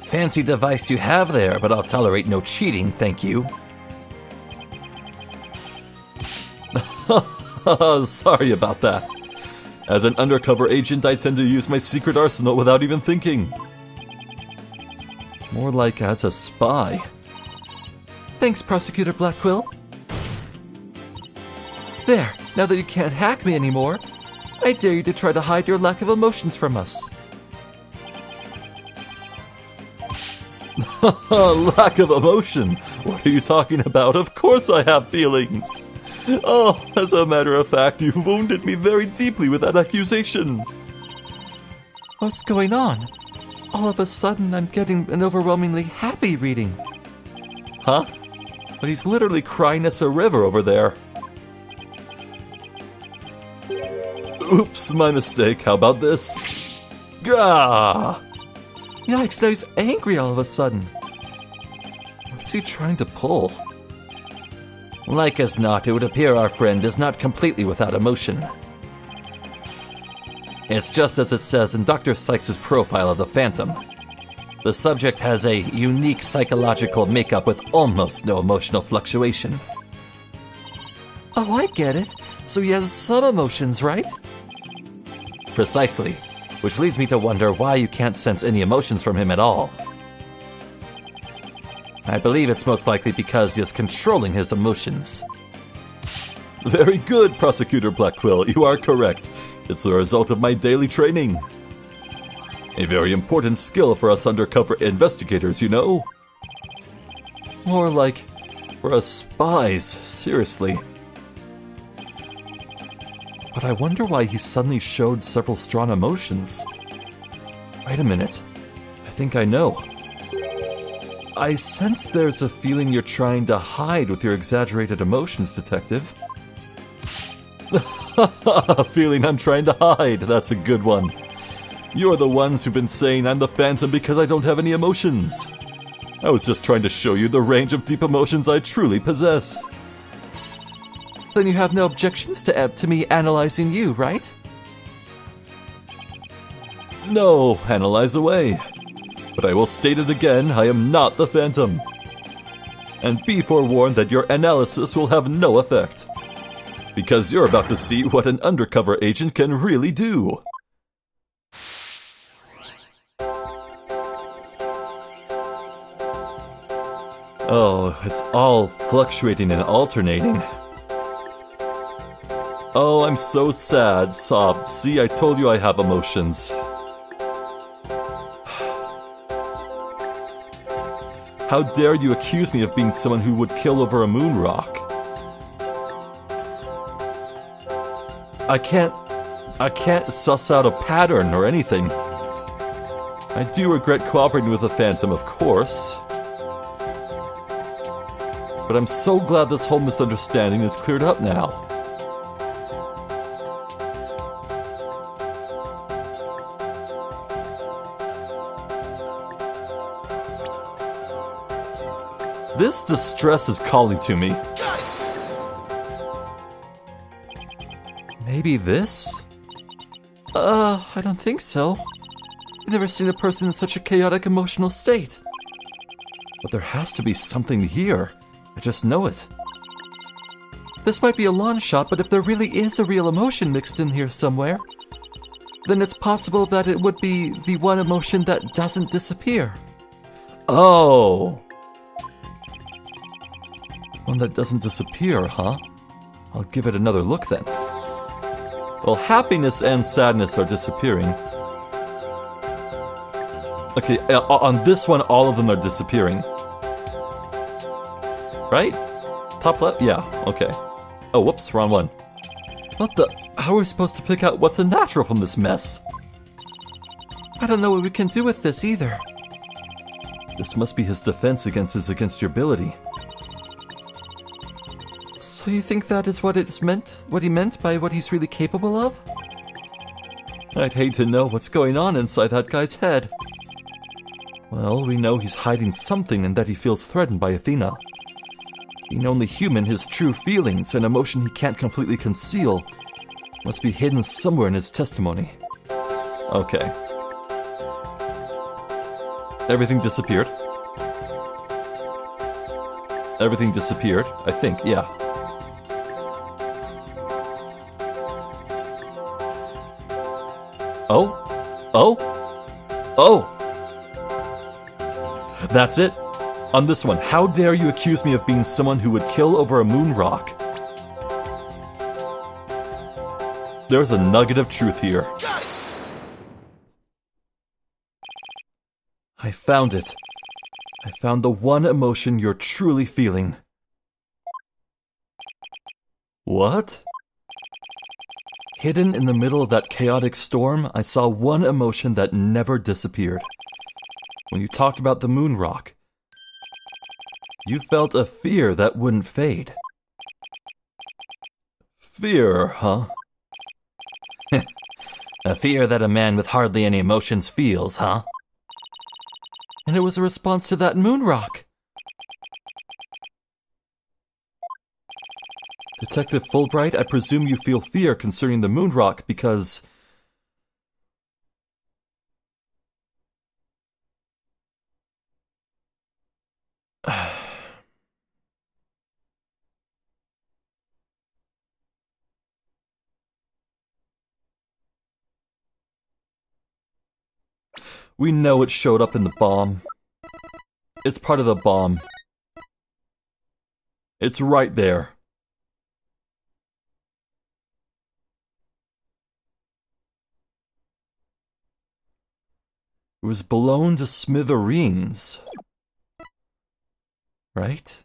Fancy device you have there, but I'll tolerate no cheating, thank you. Sorry about that. As an undercover agent, I tend to use my secret arsenal without even thinking. More like as a spy. Thanks, Prosecutor Blackquill. There, now that you can't hack me anymore, I dare you to try to hide your lack of emotions from us. Lack of emotion? What are you talking about? Of course I have feelings. Oh, as a matter of fact, you've wounded me very deeply with that accusation. What's going on? All of a sudden, I'm getting an overwhelmingly happy reading. Huh? But he's literally crying us a river over there. Oops, my mistake. How about this? Gah! Yikes, now he's angry all of a sudden. What's he trying to pull? Like as not, it would appear our friend is not completely without emotion. It's just as it says in Dr. Sykes' profile of the Phantom. The subject has a unique psychological makeup with almost no emotional fluctuation. Oh, I get it. So he has some emotions, right? Precisely. Which leads me to wonder why you can't sense any emotions from him at all. I believe it's most likely because he is controlling his emotions. Very good, Prosecutor Blackquill. You are correct. It's the result of my daily training. A very important skill for us undercover investigators, you know? More like for us spies, seriously. But I wonder why he suddenly showed several strong emotions. Wait a minute. I think I know. I sense there's a feeling you're trying to hide with your exaggerated emotions, Detective. A feeling I'm trying to hide. That's a good one. You're the ones who've been saying I'm the Phantom because I don't have any emotions. I was just trying to show you the range of deep emotions I truly possess. Then you have no objections to me analyzing you, right? No, analyze away. But I will state it again, I am not the Phantom. And be forewarned that your analysis will have no effect. Because you're about to see what an undercover agent can really do. Oh, it's all fluctuating and alternating. Oh, I'm so sad, Sob. See, I told you I have emotions. How dare you accuse me of being someone who would kill over a moon rock? I can't suss out a pattern or anything. I do regret cooperating with the Phantom, of course. But I'm so glad this whole misunderstanding is cleared up now. This distress is calling to me. Maybe this? I don't think so. I've never seen a person in such a chaotic emotional state. But there has to be something here. I just know it. This might be a long shot, but if there really is a real emotion mixed in here somewhere, then it's possible that it would be the one emotion that doesn't disappear. Oh! One that doesn't disappear, huh? I'll give it another look then. Well, happiness and sadness are disappearing. Okay, on this one, all of them are disappearing. Right? Top left? Yeah, okay. Oh, whoops, wrong one. What the? How are we supposed to pick out what's a natural from this mess? I don't know what we can do with this either. This must be his defense against your ability. So you think that is what he meant by what he's really capable of? I'd hate to know what's going on inside that guy's head. Well, we know he's hiding something and that he feels threatened by Athena. Being only human, his true feelings, an emotion he can't completely conceal, must be hidden somewhere in his testimony. Okay. Everything disappeared. Everything disappeared, I think, yeah. Oh? Oh? Oh! That's it. On this one, how dare you accuse me of being someone who would kill over a moon rock? There's a nugget of truth here. I found it. I found the one emotion you're truly feeling. What? Hidden in the middle of that chaotic storm, I saw one emotion that never disappeared. When you talked about the moon rock, you felt a fear that wouldn't fade. Fear, huh? A fear that a man with hardly any emotions feels, huh? And it was a response to that moon rock. Detective Fulbright, I presume you feel fear concerning the moon rock because... We know it showed up in the bomb. It's part of the bomb. It's right there. It was blown to smithereens. Right?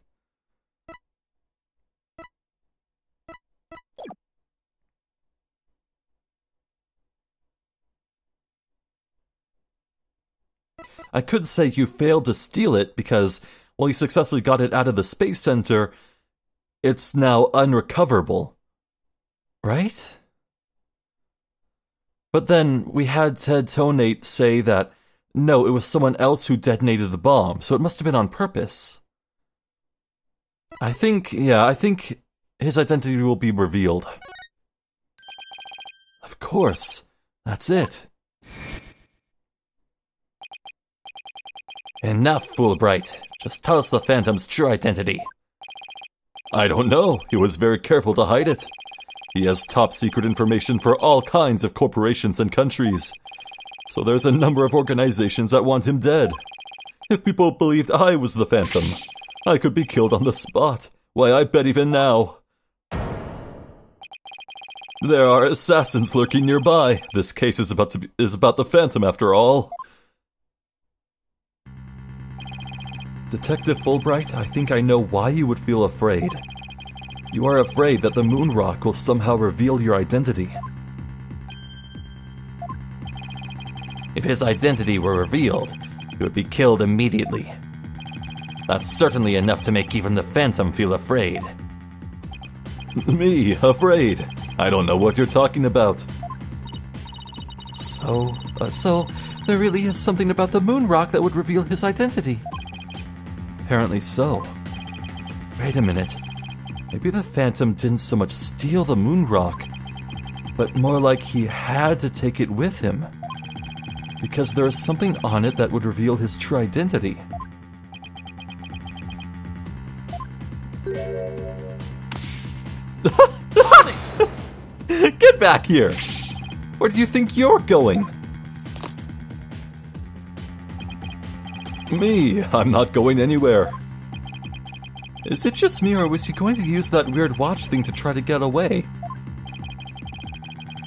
I could say you failed to steal it because, while you successfully got it out of the Space Center, it's now unrecoverable. Right? But then we had Ted Tonate say that, no, it was someone else who detonated the bomb, so it must have been on purpose. I think his identity will be revealed. Of course, that's it. Enough, Fulbright. Just tell us the Phantom's true identity. I don't know. He was very careful to hide it. He has top secret information for all kinds of corporations and countries. So there's a number of organizations that want him dead. If people believed I was the Phantom, I could be killed on the spot. Why, I bet even now. There are assassins lurking nearby. This case is about the Phantom after all. Detective Fulbright, I think I know why you would feel afraid. You are afraid that the moon rock will somehow reveal your identity. If his identity were revealed, he would be killed immediately. That's certainly enough to make even the Phantom feel afraid. Me, afraid? I don't know what you're talking about. So there really is something about the moon rock that would reveal his identity. Apparently so. Wait a minute. Maybe the Phantom didn't so much steal the moon rock, but more like he had to take it with him. Because there is something on it that would reveal his true identity. Get back here! Where do you think you're going? Me, I'm not going anywhere. Is it just me, or was he going to use that weird watch thing to try to get away?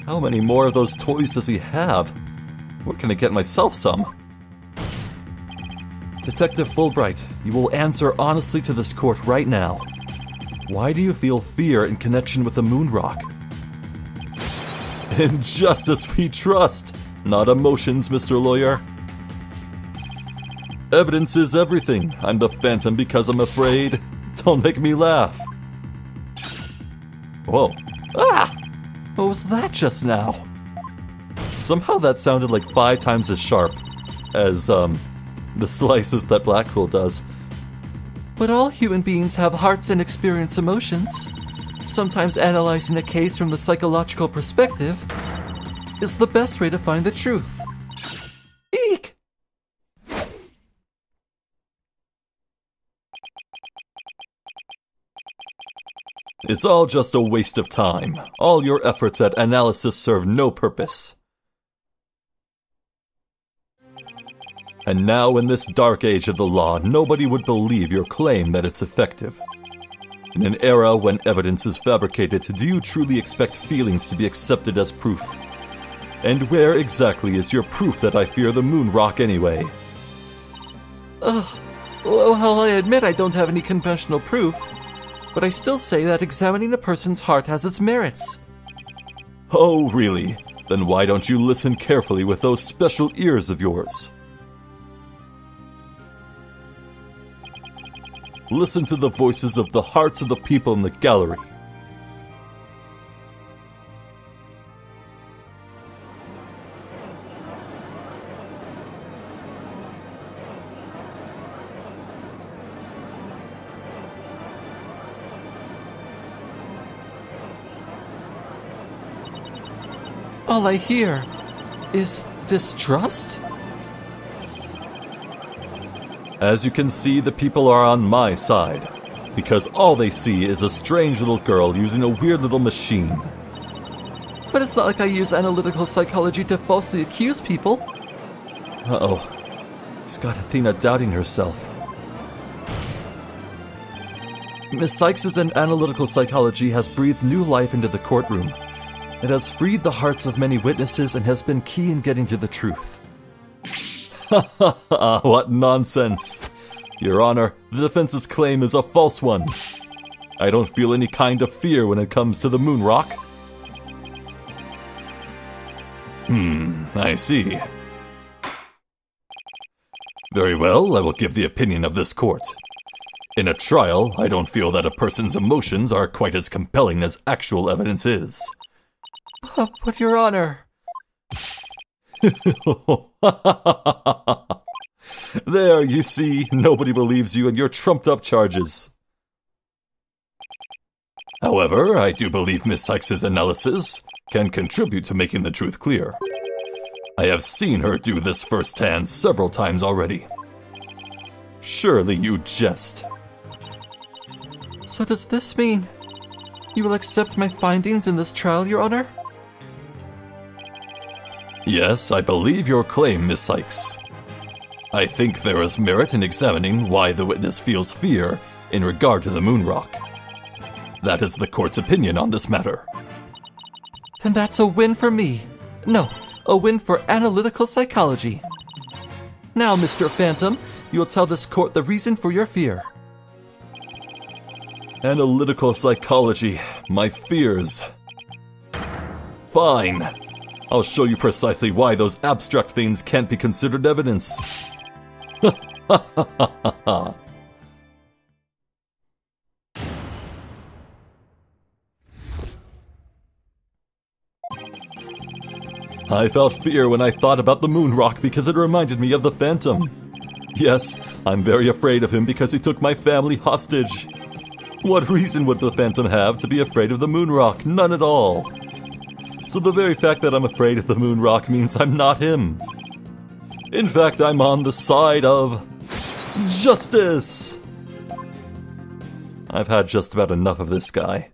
How many more of those toys does he have? Where can I get myself some? Detective Fulbright, you will answer honestly to this court right now. Why do you feel fear in connection with the moon rock? In justice we trust, not emotions, Mr. Lawyer. Evidence is everything. I'm the Phantom because I'm afraid. Don't make me laugh. Whoa. Ah! What was that just now? Somehow that sounded like 5 times as sharp as, the slices that Blackpool does. But all human beings have hearts and experience emotions. Sometimes analyzing a case from the psychological perspective is the best way to find the truth. Eek! It's all just a waste of time. All your efforts at analysis serve no purpose. And now, in this dark age of the law, nobody would believe your claim that it's effective. In an era when evidence is fabricated, do you truly expect feelings to be accepted as proof? And where exactly is your proof that I fear the moon rock anyway? Well, I admit I don't have any conventional proof, but I still say that examining a person's heart has its merits. Oh, really? Then why don't you listen carefully with those special ears of yours? Listen to the voices of the hearts of the people in the gallery. All I hear is distrust? As you can see, the people are on my side, because all they see is a strange little girl using a weird little machine. But it's not like I use analytical psychology to falsely accuse people. Uh-oh. He's got Athena doubting herself. Miss Sykes' analytical psychology has breathed new life into the courtroom. It has freed the hearts of many witnesses and has been key in getting to the truth. What nonsense! Your Honor, the defense's claim is a false one. I don't feel any kind of fear when it comes to the moon rock. I see. Very well, I will give the opinion of this court. In a trial, I don't feel that a person's emotions are quite as compelling as actual evidence is. But Your Honor... There, you see, nobody believes you and your trumped-up charges. However, I do believe Miss Sykes' analysis can contribute to making the truth clear. I have seen her do this firsthand several times already. Surely you jest. So does this mean you will accept my findings in this trial, Your Honor? Yes, I believe your claim, Miss Sykes. I think there is merit in examining why the witness feels fear in regard to the moon rock. That is the court's opinion on this matter. Then that's a win for me. No, a win for analytical psychology. Now, Mr. Phantom, you will tell this court the reason for your fear. Analytical psychology, my fears. Fine. I'll show you precisely why those abstract things can't be considered evidence. I felt fear when I thought about the moon rock because it reminded me of the Phantom. Yes, I'm very afraid of him because he took my family hostage. What reason would the Phantom have to be afraid of the moon rock? None at all. So the very fact that I'm afraid of the moon rock means I'm not him. In fact, I'm on the side of justice. I've had just about enough of this guy.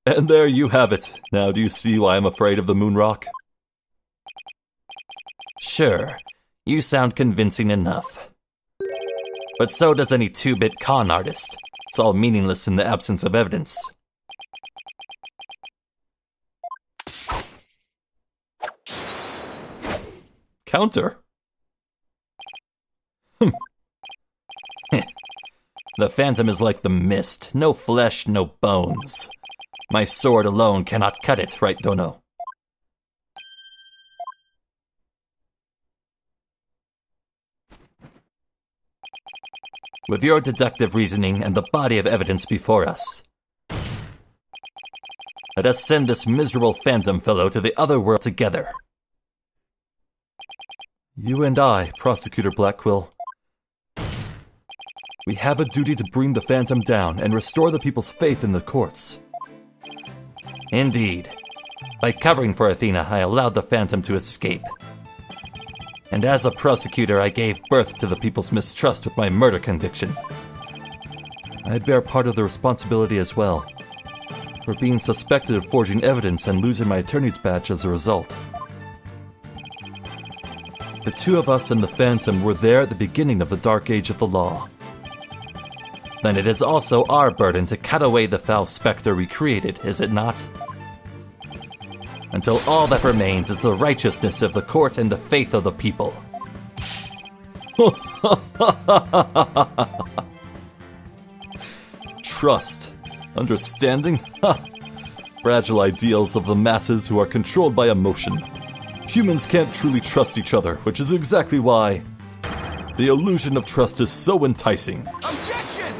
And there you have it. Now do you see why I'm afraid of the moon rock? Sure, you sound convincing enough. But so does any 2-bit con artist. It's all meaningless in the absence of evidence. Counter? The phantom is like the mist. No flesh, no bones. My sword alone cannot cut it, right, Dono? With your deductive reasoning and the body of evidence before us, let us send this miserable phantom fellow to the other world together. You and I, Prosecutor Blackquill. We have a duty to bring the phantom down and restore the people's faith in the courts. Indeed. By covering for Athena, I allowed the phantom to escape. And as a prosecutor, I gave birth to the people's mistrust with my murder conviction. I bear part of the responsibility as well, for being suspected of forging evidence and losing my attorney's badge as a result. The two of us and the phantom were there at the beginning of the dark age of the law. Then it is also our burden to cut away the foul specter we created, is it not? Until all that remains is the righteousness of the court and the faith of the people. Trust. Understanding? Fragile ideals of the masses who are controlled by emotion. Humans can't truly trust each other, which is exactly why the illusion of trust is so enticing. Objection!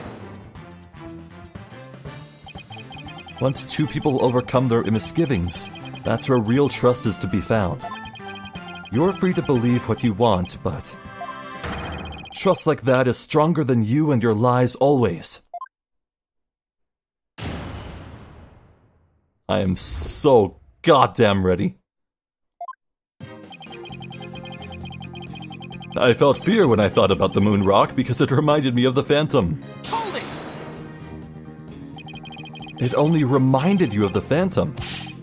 Once two people overcome their misgivings, that's where real trust is to be found. You're free to believe what you want, but trust like that is stronger than you and your lies always. I am so goddamn ready. I felt fear when I thought about the moon rock because it reminded me of the phantom. Hold it! It only reminded you of the phantom.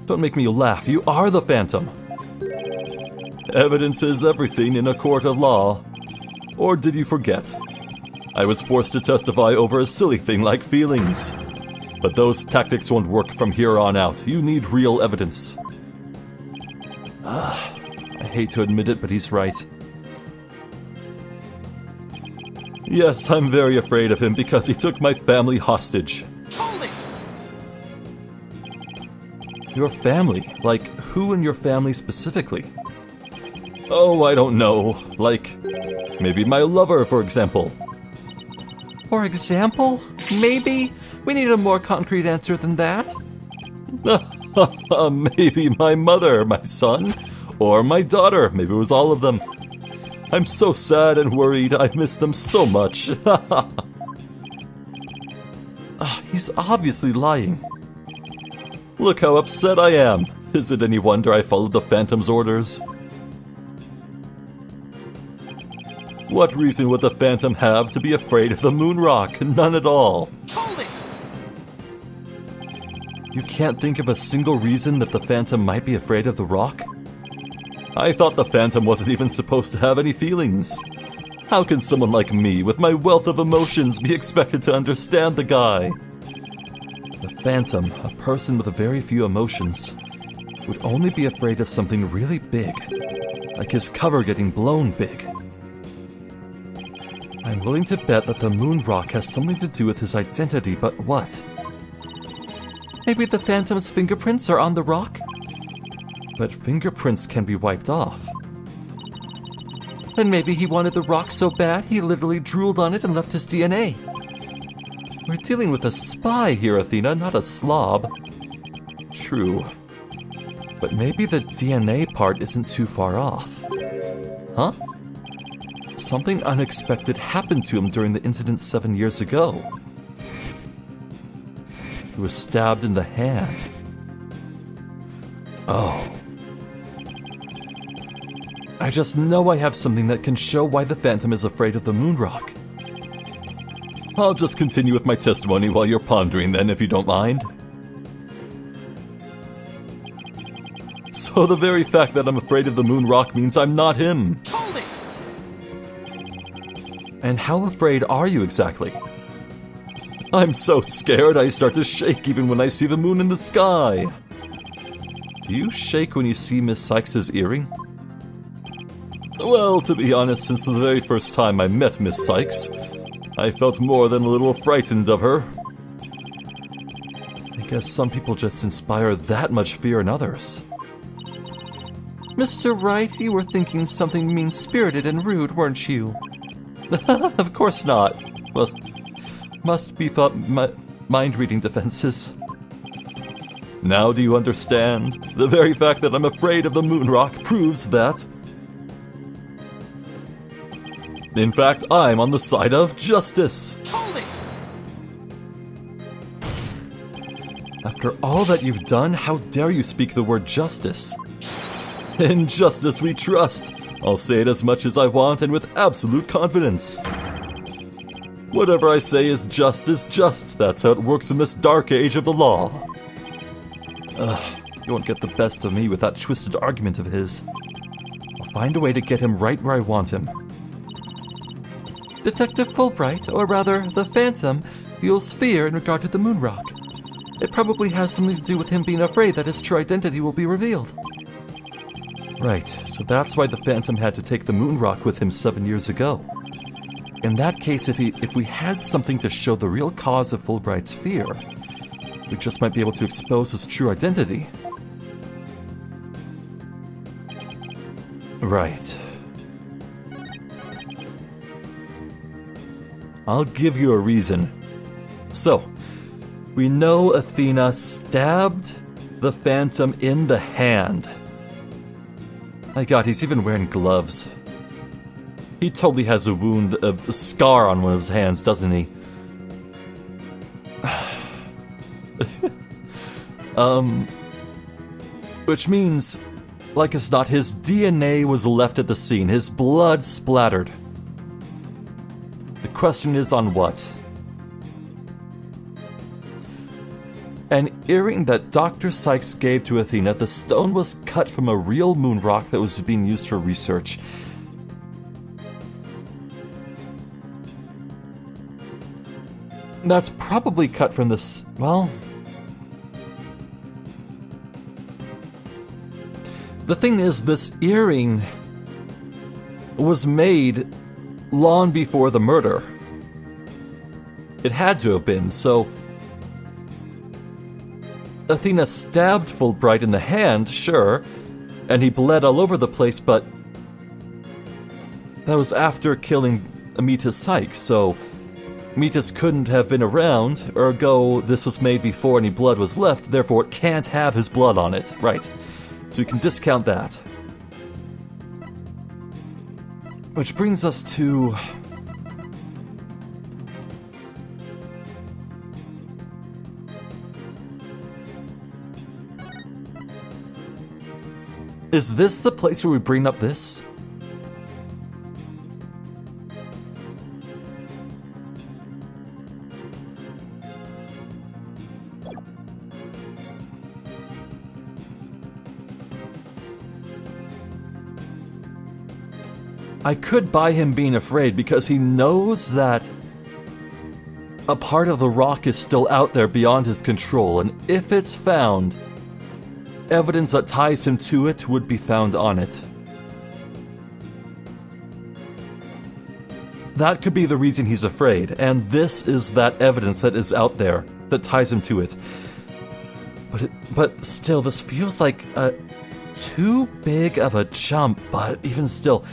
Don't make me laugh, you are the phantom. Evidence is everything in a court of law. Or did you forget? I was forced to testify over a silly thing like feelings. But those tactics won't work from here on out. You need real evidence. I hate to admit it, but he's right. Yes, I'm very afraid of him because he took my family hostage. Hold it! Your family? Like, who in your family specifically? Oh, I don't know. Like, maybe my lover, for example. For example? Maybe? We need a more concrete answer than that. Maybe my mother, my son, or my daughter. Maybe it was all of them. I'm so sad and worried. I miss them so much. He's obviously lying. Look how upset I am. Is it any wonder I followed the Phantom's orders? What reason would the Phantom have to be afraid of the moon rock? None at all. Hold it! You can't think of a single reason that the Phantom might be afraid of the rock? I thought the Phantom wasn't even supposed to have any feelings. How can someone like me, with my wealth of emotions, be expected to understand the guy? The Phantom, a person with very few emotions, would only be afraid of something really big, like his cover getting blown big. I'm willing to bet that the moon rock has something to do with his identity, but what? Maybe the Phantom's fingerprints are on the rock? But fingerprints can be wiped off. Then maybe he wanted the rock so bad he literally drooled on it and left his DNA. We're dealing with a spy here, Athena, not a slob. True. But maybe the DNA part isn't too far off. Huh? Something unexpected happened to him during the incident 7 years ago. He was stabbed in the hand. Oh. I just know I have something that can show why the Phantom is afraid of the moon rock. I'll just continue with my testimony while you're pondering then, if you don't mind. So the very fact that I'm afraid of the moon rock means I'm not him. Hold it! And how afraid are you exactly? I'm so scared I start to shake even when I see the moon in the sky. Do you shake when you see Miss Sykes' earring? Well, to be honest, since the very first time I met Miss Sykes, I felt more than a little frightened of her. I guess some people just inspire that much fear in others. Mr. Wright, you were thinking something mean-spirited and rude, weren't you? Of course not. Must beef up mind-reading defenses. Now do you understand? The very fact that I'm afraid of the moon rock proves that... in fact, I'm on the side of justice. Hold it! After all that you've done, how dare you speak the word justice? In justice we trust. I'll say it as much as I want and with absolute confidence. Whatever I say is just. That's how it works in this dark age of the law. You won't get the best of me with that twisted argument of his. I'll find a way to get him right where I want him. Detective Fulbright, or rather, the Phantom, feels fear in regard to the moon rock. It probably has something to do with him being afraid that his true identity will be revealed. Right, so that's why the Phantom had to take the moon rock with him 7 years ago. In that case, if we had something to show the real cause of Fulbright's fear, we just might be able to expose his true identity. Right. I'll give you a reason. So, we know Athena stabbed the Phantom in the hand. My god, he's even wearing gloves. He totally has a wound, a scar on one of his hands, doesn't he? Which means, like as not, his DNA was left at the scene, his blood splattered. The question is on what? An earring that Dr. Sykes gave to Athena, the stone was cut from a real moon rock that was being used for research. That's probably cut from this, well... The thing is, this earring was made long before the murder. It had to have been, so... Athena stabbed Fulbright in the hand, sure, and he bled all over the place, but... that was after killing Amita Sykes, so... Mitas couldn't have been around, ergo this was made before any blood was left, therefore it can't have his blood on it. Right. So we can discount that. Which brings us to... Is this the place where we bring up this? I could buy him being afraid because he knows that a part of the rock is still out there beyond his control, and if it's found, evidence that ties him to it would be found on it. That could be the reason he's afraid, and this is that evidence that is out there that ties him to it. But still, this feels like too big of a jump, but even still...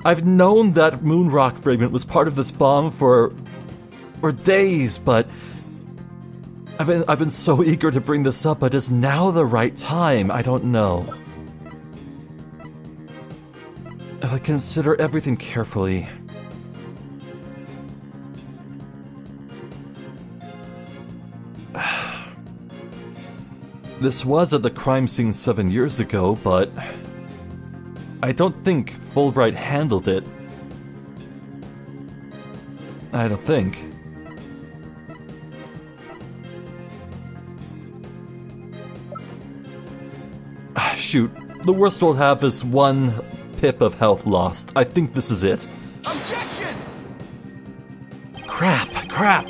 I've known that moon rock fragment was part of this bomb for days, but I've been so eager to bring this up, but is now the right time? I don't know. If I consider everything carefully... This was at the crime scene 7 years ago, but... I don't think Fulbright handled it. I don't think. Shoot, the worst we'll have is 1 pip of health lost. I think this is it. Objection! Crap. Crap!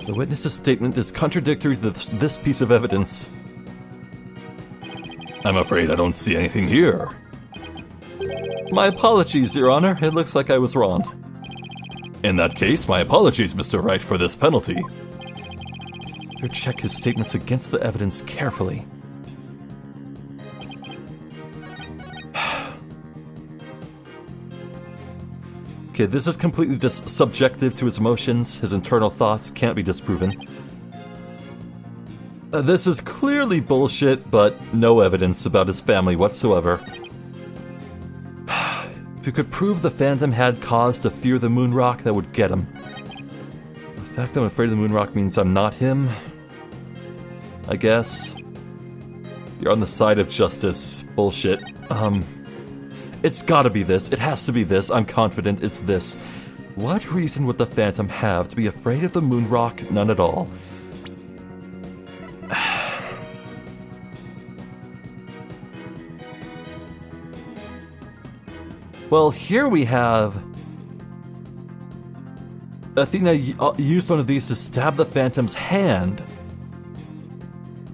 The witness's statement is contradictory to this piece of evidence. I'm afraid I don't see anything here. My apologies, Your Honor. It looks like I was wrong. In that case, my apologies, Mr. Wright, for this penalty. Better check his statements against the evidence carefully. Okay, this is completely just subjective to his emotions. His internal thoughts can't be disproven. This is clearly bullshit, but no evidence about his family whatsoever. If you could prove the Phantom had cause to fear the moon rock, that would get him. The fact that I'm afraid of the moon rock means I'm not him, I guess. You're on the side of justice. Bullshit. It's gotta be this. It has to be this. I'm confident it's this. What reason would the Phantom have to be afraid of the moon rock? None at all. Well, here we have... Athena used one of these to stab the Phantom's hand.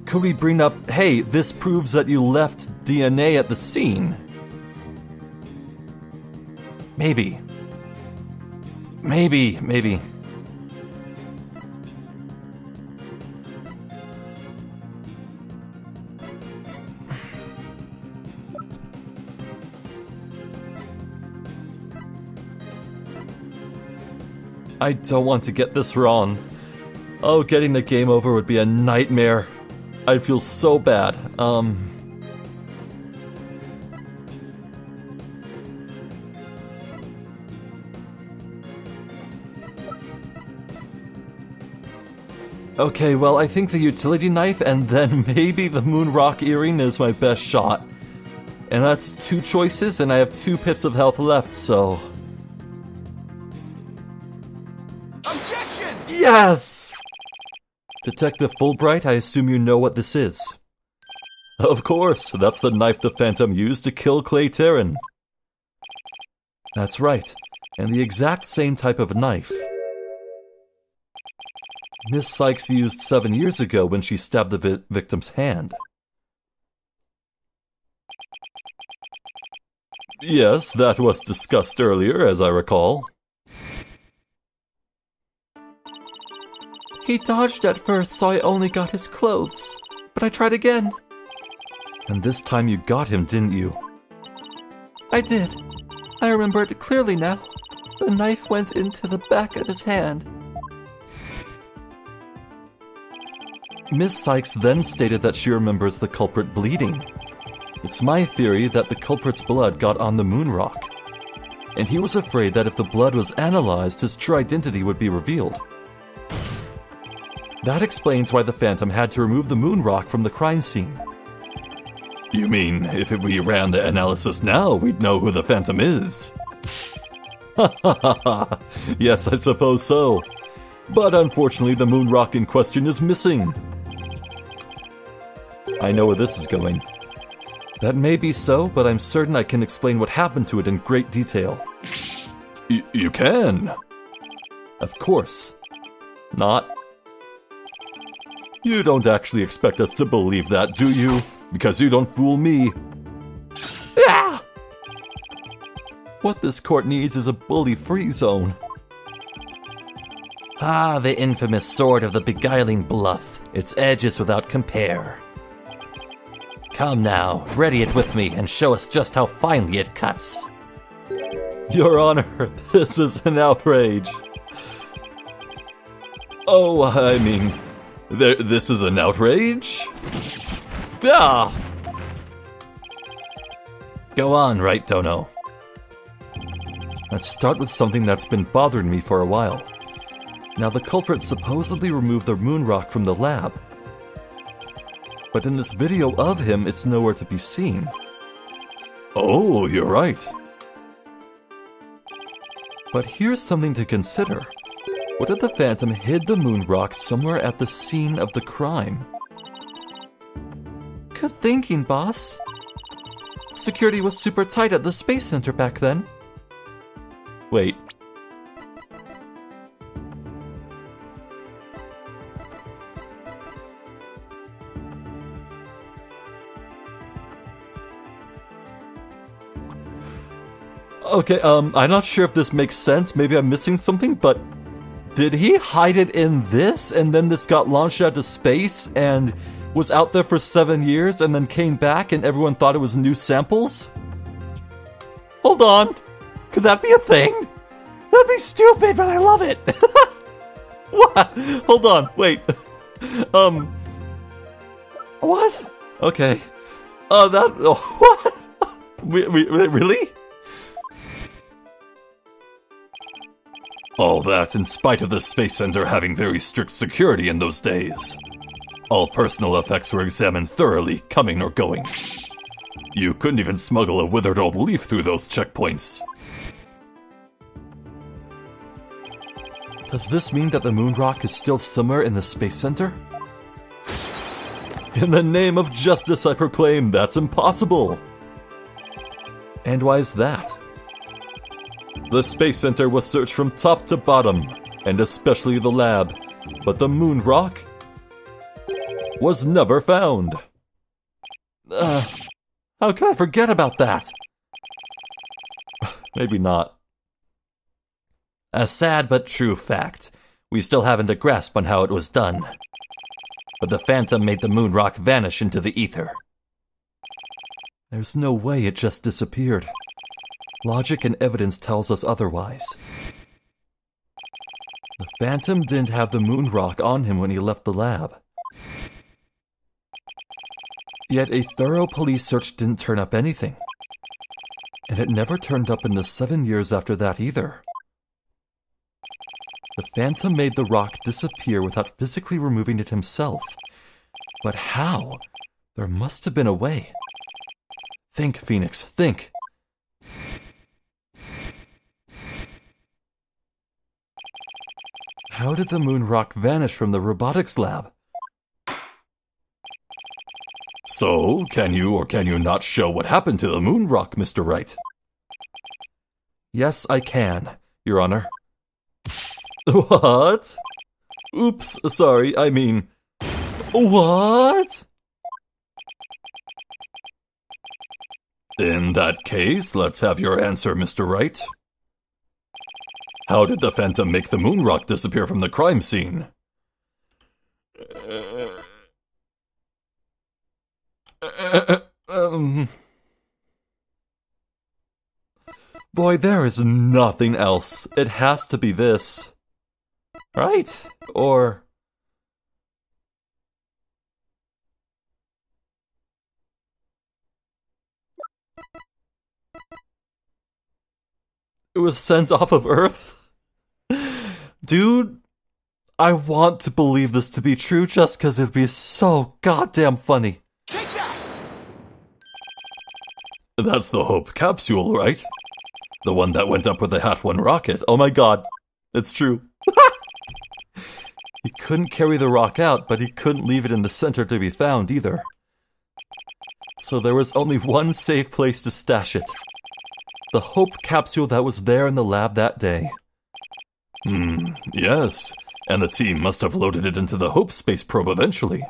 Could we bring up, hey, this proves that you left DNA at the scene? Maybe. Maybe. I don't want to get this wrong. Oh, getting the game over would be a nightmare. I'd feel so bad. Okay, well, I think the utility knife and then maybe the moon rock earring is my best shot. And that's 2 choices, and I have 2 pips of health left, so... Objection! Yes! Detective Fulbright, I assume you know what this is. Of course, that's the knife the Phantom used to kill Clay Terran. That's right, and the exact same type of knife Miss Sykes used 7 years ago when she stabbed the victim's hand. Yes, that was discussed earlier, as I recall. He dodged at first, so I only got his clothes. But I tried again. And this time you got him, didn't you? I did. I remember it clearly now. The knife went into the back of his hand. Miss Sykes then stated that she remembers the culprit bleeding. It's my theory that the culprit's blood got on the moon rock, and he was afraid that if the blood was analyzed, his true identity would be revealed. That explains why the Phantom had to remove the moon rock from the crime scene. You mean, if we ran the analysis now, we'd know who the Phantom is? Ha ha ha ha! Yes, I suppose so. But unfortunately, the moon rock in question is missing. I know where this is going. That may be so, but I'm certain I can explain what happened to it in great detail. You can? Of course. Not. You don't actually expect us to believe that, do you? Because you don't fool me. Ah! What this court needs is a bully-free zone. Ah, the infamous sword of the beguiling bluff. Its edge is without compare. Come now, ready it with me and show us just how finely it cuts. Your Honor, this is an outrage. Oh, I mean, this is an outrage? Ah! Go on, Wright Dono. Let's start with something that's been bothering me for a while. Now, the culprit supposedly removed the moon rock from the lab. But in this video of him, it's nowhere to be seen. Oh, you're right. But here's something to consider. What if the Phantom hid the moon rock somewhere at the scene of the crime? Good thinking, boss. Security was super tight at the Space Center back then. Wait. Okay, I'm not sure if this makes sense. Maybe I'm missing something, but did he hide it in this, and then this got launched out to space and was out there for 7 years and then came back and everyone thought it was new samples? Hold on. Could that be a thing? That'd be stupid, but I love it. What? Hold on, wait. What? Okay. What? Really? All that in spite of the Space Center having very strict security in those days. All personal effects were examined thoroughly, coming or going. You couldn't even smuggle a withered old leaf through those checkpoints. Does this mean that the moon rock is still somewhere in the Space Center? In the name of justice, I proclaim that's impossible. And why is that? The Space Center was searched from top to bottom, and especially the lab, but the moon rock was never found. How can I forget about that? Maybe not. A sad but true fact. We still haven't a grasp on how it was done. But the Phantom made the moon rock vanish into the ether. There's no way it just disappeared. Logic and evidence tells us otherwise. The Phantom didn't have the moon rock on him when he left the lab. Yet a thorough police search didn't turn up anything. And it never turned up in the 7 years after that either. The Phantom made the rock disappear without physically removing it himself. But how? There must have been a way. Think, Phoenix, think. How did the moon rock vanish from the robotics lab? So, can you or can you not show what happened to the moon rock, Mr. Wright? Yes, I can, Your Honor. What? Oops, sorry, I mean... What? In that case, let's have your answer, Mr. Wright. How did the Phantom make the moon rock disappear from the crime scene? Boy, there is nothing else. It has to be this. Right? Or... it was sent off of Earth? Dude, I want to believe this to be true just because it'd be so goddamn funny. Take that! That's the Hope capsule, right? The one that went up with the Hat 1 rocket. Oh my god, it's true. He couldn't carry the rock out, but he couldn't leave it in the center to be found either. So there was only one safe place to stash it. The Hope capsule that was there in the lab that day. Yes, and the team must have loaded it into the Hope space probe eventually.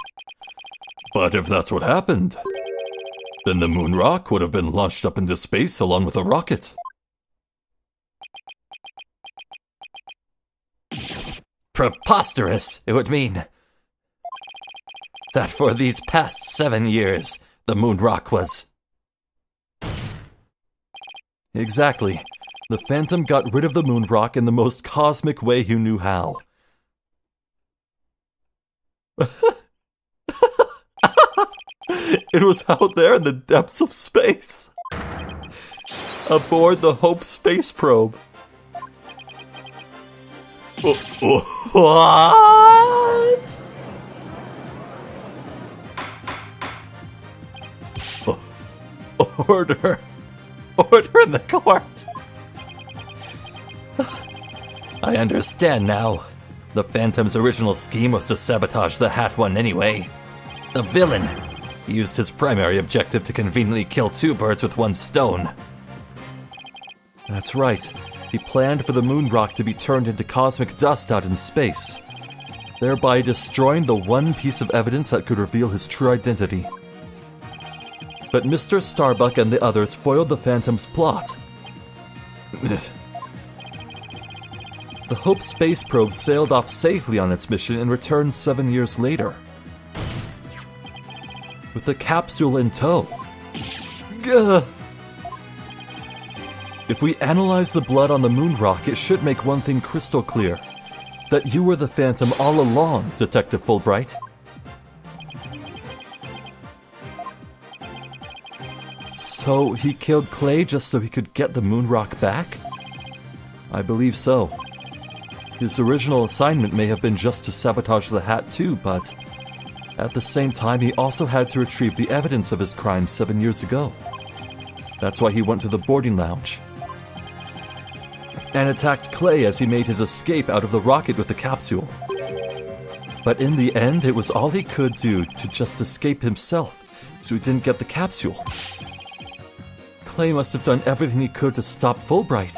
But if that's what happened, then the moon rock would have been launched up into space along with a rocket. Preposterous, it would mean. That for these past 7 years, the moon rock was... Exactly. The Phantom got rid of the moon rock in the most cosmic way he knew how. It was out there in the depths of space. Aboard the Hope space probe. What? Order. Order in the court. I understand now. The Phantom's original scheme was to sabotage the Hat One anyway. The villain. He used his primary objective to conveniently kill 2 birds with 1 stone. That's right. He planned for the moon rock to be turned into cosmic dust out in space. thereby destroying the one piece of evidence that could reveal his true identity. But Mr. Starbuck and the others foiled the Phantom's plot. The Hope space probe sailed off safely on its mission and returned 7 years later, with the capsule in tow. Gah. If we analyze the blood on the moon rock, it should make one thing crystal clear. That you were the Phantom all along, Detective Fulbright. So he killed Clay just so he could get the moon rock back? I believe so. His original assignment may have been just to sabotage the hat too, but at the same time he also had to retrieve the evidence of his crime 7 years ago. That's why he went to the boarding lounge and attacked Clay as he made his escape out of the rocket with the capsule. But in the end, it was all he could do to just escape himself, so he didn't get the capsule. Clay must have done everything he could to stop Fulbright.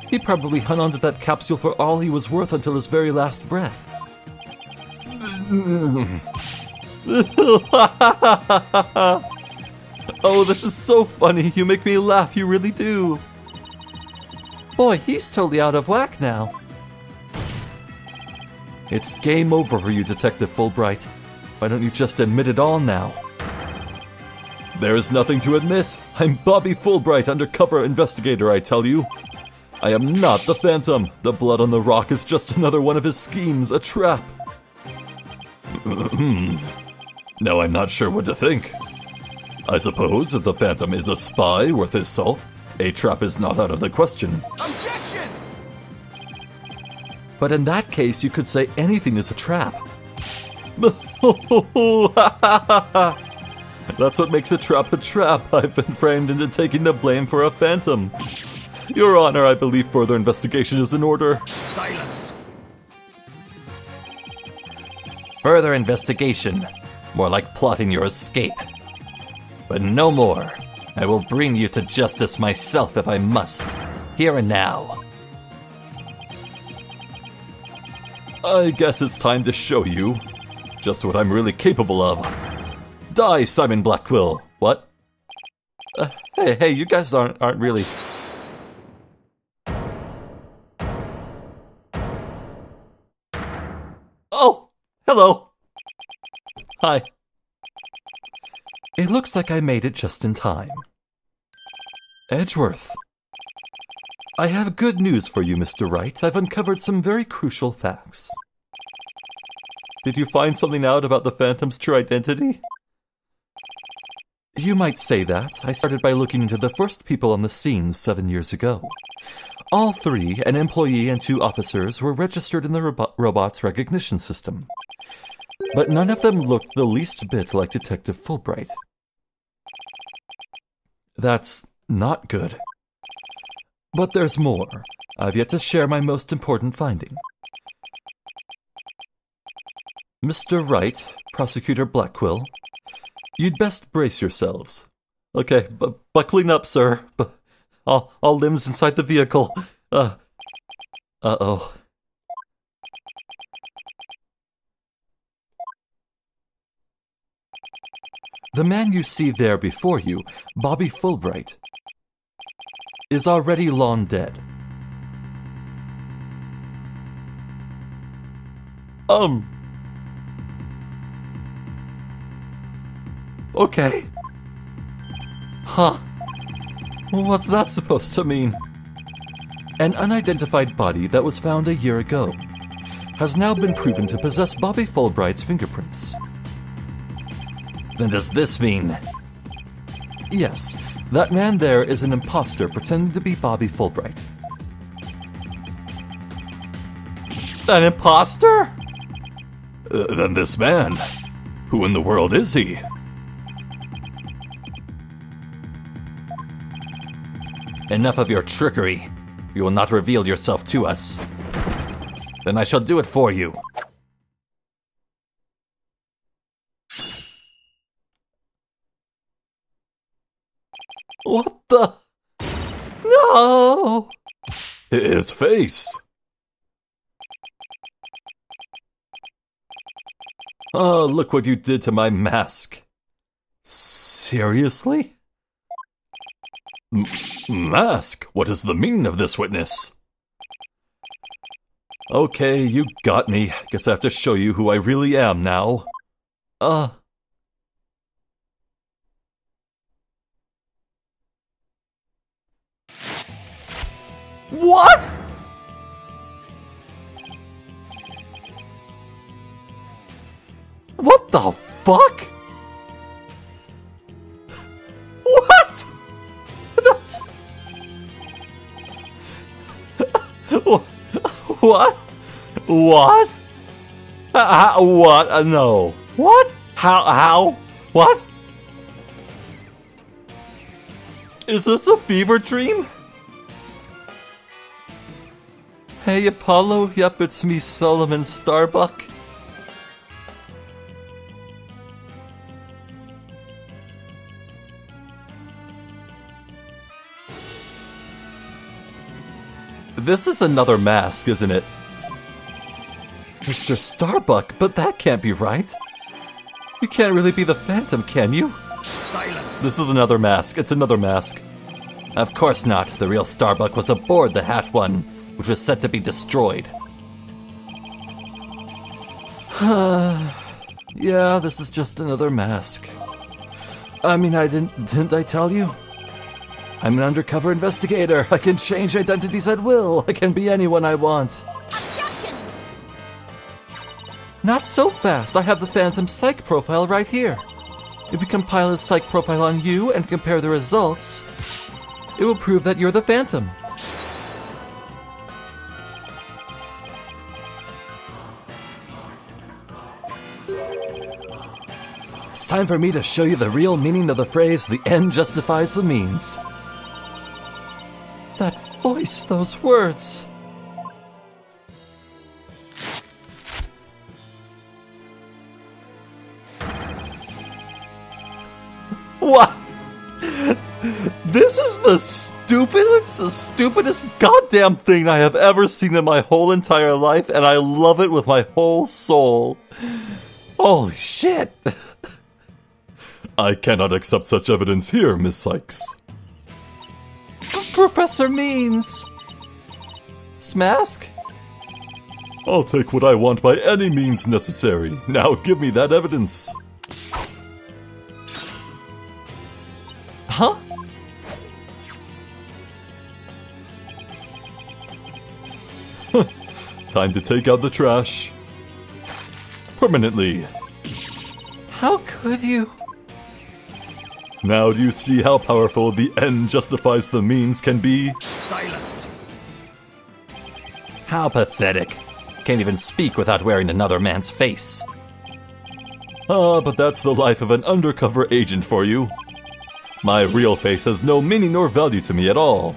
He probably hung onto that capsule for all he was worth until his very last breath. Oh, this is so funny. You make me laugh, you really do. Boy, he's totally out of whack now. It's game over for you, Detective Fulbright. Why don't you just admit it all now? There is nothing to admit. I'm Bobby Fulbright, undercover investigator, I tell you. I am not the Phantom. The blood on the rock is just another one of his schemes, a trap. Now I'm not sure what to think. I suppose if the Phantom is a spy worth his salt, a trap is not out of the question. Objection! But in that case, you could say anything is a trap. That's what makes a trap a trap. I've been framed into taking the blame for a Phantom. Your Honor, I believe further investigation is in order. Silence! Further investigation. More like plotting your escape. But no more. I will bring you to justice myself if I must. Here and now. I guess it's time to show you just what I'm really capable of. Die, Simon Blackquill. What? Hey, you guys aren't really... Oh, hello. Hi. It looks like I made it just in time. Edgeworth. I have good news for you, Mr. Wright. I've uncovered some very crucial facts. Did you find something out about the Phantom's true identity? You might say that. I started by looking into the first people on the scene 7 years ago. All three, an employee and 2 officers, were registered in the robot's recognition system. But none of them looked the least bit like Detective Fulbright. That's not good. But there's more. I've yet to share my most important finding. Mr. Wright, Prosecutor Blackquill, you'd best brace yourselves. Okay, buckling up, sir. All limbs inside the vehicle. Uh-oh. The man you see there before you, Bobby Fulbright, is already long dead. Okay. Huh. What's that supposed to mean? An unidentified body that was found a year ago has now been proven to possess Bobby Fulbright's fingerprints. Then does this mean... Yes, that man there is an imposter pretending to be Bobby Fulbright. An imposter? Then this man... Who in the world is he? Enough of your trickery. You will not reveal yourself to us. Then I shall do it for you. What the? No! His face. Oh, look what you did to my mask. Seriously? Mask? What is the meaning of this, witness? Okay, you got me. Guess I have to show you who I really am now. What?! What the fuck?! What?! That's... What? What? What? No. What? How? What? Is this a fever dream? Hey, Apollo. Yep, it's me, Solomon Starbuck. This is another mask, isn't it? Mr. Starbuck, but that can't be right. You can't really be the Phantom, can you? Silence! This is another mask. It's another mask. Of course not. The real Starbuck was aboard the Hat One, which was set to be destroyed. Yeah, this is just another mask. I mean, didn't I tell you? I'm an undercover investigator. I can change identities at will. I can be anyone I want. Objection! Not so fast. I have the Phantom Psych profile right here. If we compile his Psych profile on you and compare the results, it will prove that you're the Phantom. It's time for me to show you the real meaning of the phrase, the end justifies the means. That voice, those words. What? This is the stupidest goddamn thing I have ever seen in my whole entire life, and I love it with my whole soul. Holy shit. I cannot accept such evidence here, Miss Sykes. Professor Means. Smask? I'll take what I want by any means necessary. Now give me that evidence. Huh? Time to take out the trash. Permanently. How could you? Now do you see how powerful the end justifies the means can be? Silence! How pathetic. Can't even speak without wearing another man's face. Ah, but that's the life of an undercover agent for you. My real face has no meaning or value to me at all.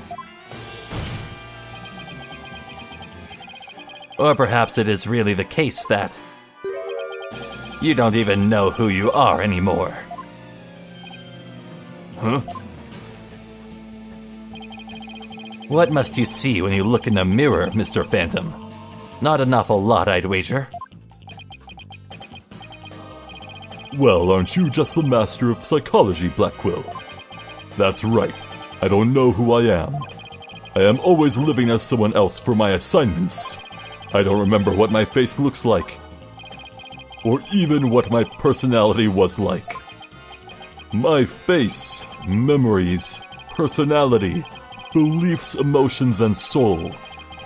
Or perhaps it is really the case that you don't even know who you are anymore. Huh? What must you see when you look in the mirror, Mr. Phantom? Not an awful lot, I'd wager. Well, aren't you just the master of psychology, Blackquill? That's right. I don't know who I am. I am always living as someone else for my assignments. I don't remember what my face looks like, or even what my personality was like. My face, memories, personality, beliefs, emotions, and soul,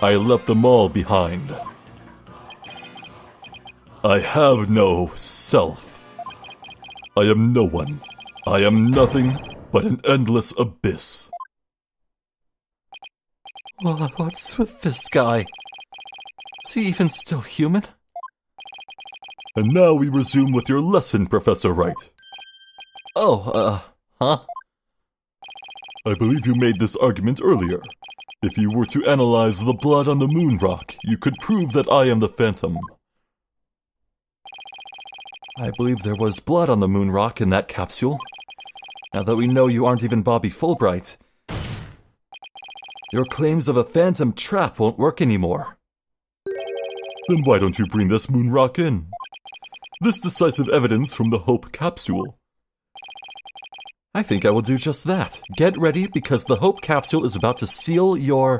I left them all behind. I have no self. I am no one. I am nothing but an endless abyss. Well, what's with this guy? Is he even still human? And now we resume with your lesson, Professor Wright. Oh, huh? I believe you made this argument earlier. If you were to analyze the blood on the moon rock, you could prove that I am the Phantom. I believe there was blood on the moon rock in that capsule. Now that we know you aren't even Bobby Fulbright, your claims of a phantom trap won't work anymore. Then why don't you bring this moon rock in? this decisive evidence from the Hope capsule. I think I will do just that. Get ready, because the Hope capsule is about to seal your...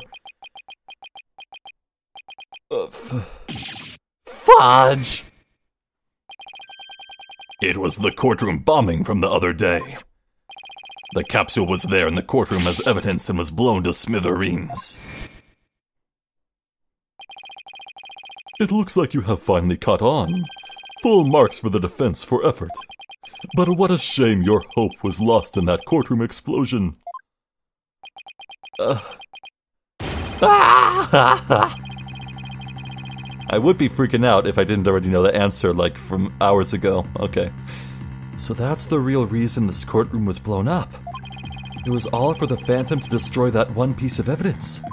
Fudge! It was the courtroom bombing from the other day. The capsule was there in the courtroom as evidence and was blown to smithereens. It looks like you have finally caught on. Full marks for the defense for effort. But what a shame your hope was lost in that courtroom explosion. I would be freaking out if I didn't already know the answer, like, from hours ago. Okay. So that's the real reason this courtroom was blown up. It was all for the Phantom to destroy that one piece of evidence.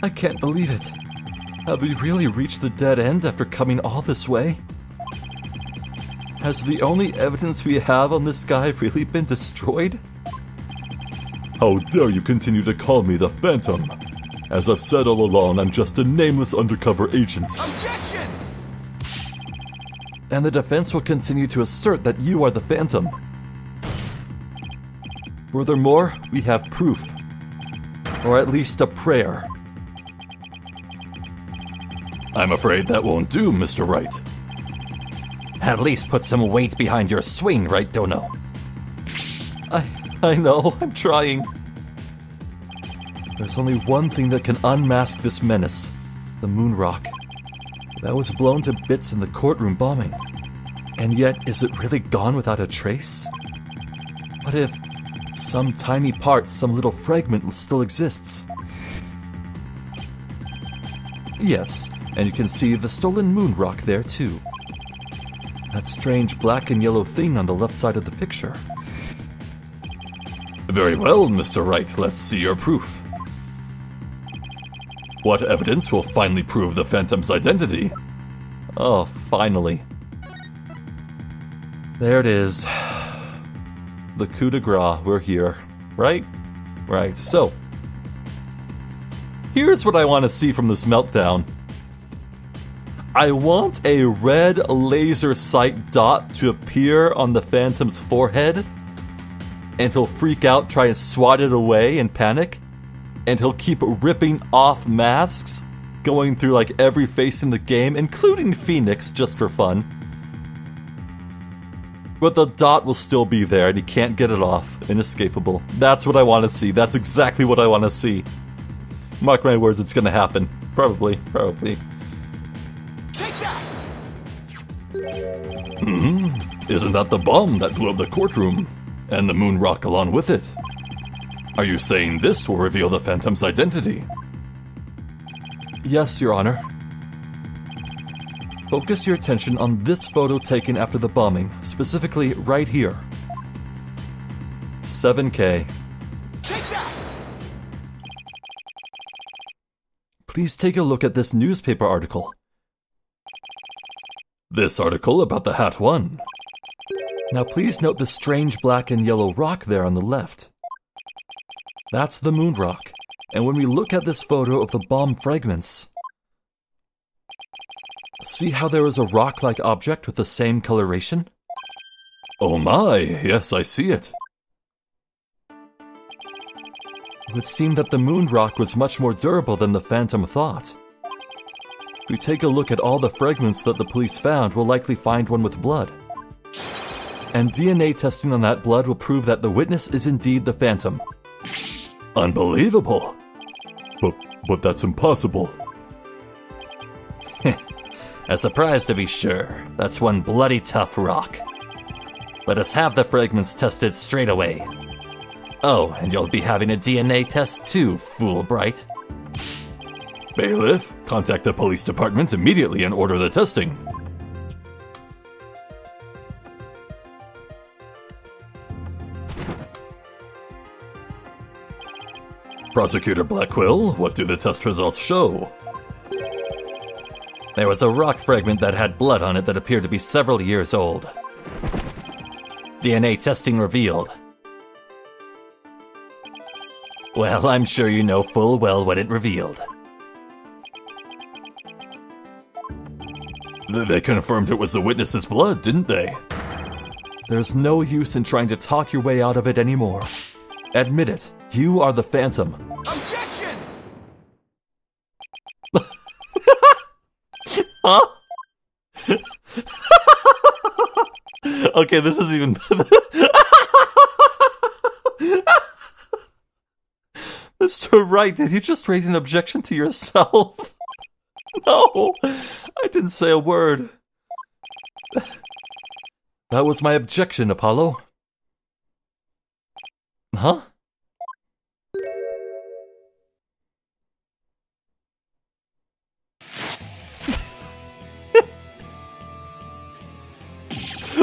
I can't believe it. Have we really reached the dead end after coming all this way? Has the only evidence we have on this guy really been destroyed? How dare you continue to call me the Phantom? As I've said all along, I'm just a nameless undercover agent. Objection! And the defense will continue to assert that you are the Phantom. Furthermore, we have proof. Or at least a prayer. I'm afraid that won't do, Mr. Wright. At least put some weight behind your swing, right, Dono? I know, I'm trying. There's only one thing that can unmask this menace. The moon rock. That was blown to bits in the courtroom bombing. And yet, is it really gone without a trace? What if some tiny part, some little fragment still exists? Yes, and you can see the stolen moon rock there too. That strange black and yellow thing on the left side of the picture. Very well, Mr. Wright, let's see your proof. What evidence will finally prove the Phantom's identity? Oh, finally. There it is. The coup de grace, we're here. Right? Right, so. Here's what I want to see from this meltdown. I want a red laser sight dot to appear on the Phantom's forehead, and he'll freak out, try and swat it away and panic, and he'll keep ripping off masks, going through like every face in the game, including Phoenix, just for fun. But the dot will still be there, and he can't get it off. Inescapable. That's what I want to see. That's exactly what I want to see. Mark my words, it's gonna happen. Probably. Take that! Isn't that the bomb that blew up the courtroom? And the moon rock along with it? Are you saying this will reveal the Phantom's identity? Yes, Your Honor. Focus your attention on this photo taken after the bombing, specifically right here. 7K. Take that! Please take a look at this newspaper article. This article about the Hat One. Now please note the strange black and yellow rock there on the left. That's the moon rock. And when we look at this photo of the bomb fragments, see how there is a rock-like object with the same coloration? Oh my, yes, I see it. It would seem that the moon rock was much more durable than the Phantom thought. If we take a look at all the fragments that the police found, we'll likely find one with blood. And DNA testing on that blood will prove that the witness is indeed the Phantom. Unbelievable. But that's impossible. A surprise to be sure. That's one bloody tough rock. Let us have the fragments tested straight away. Oh, and you'll be having a DNA test too, fool bright. Bailiff, contact the police department immediately and order the testing. Prosecutor Blackquill, what do the test results show? There was a rock fragment that had blood on it that appeared to be several years old. DNA testing revealed. Well, I'm sure you know full well what it revealed. They confirmed it was the witness's blood, didn't they? There's no use in trying to talk your way out of it anymore. Admit it, you are the Phantom. Objection! Huh? Okay, this is even... Mr. Wright, did you just raise an objection to yourself? No, I didn't say a word. That was my objection, Apollo. Huh?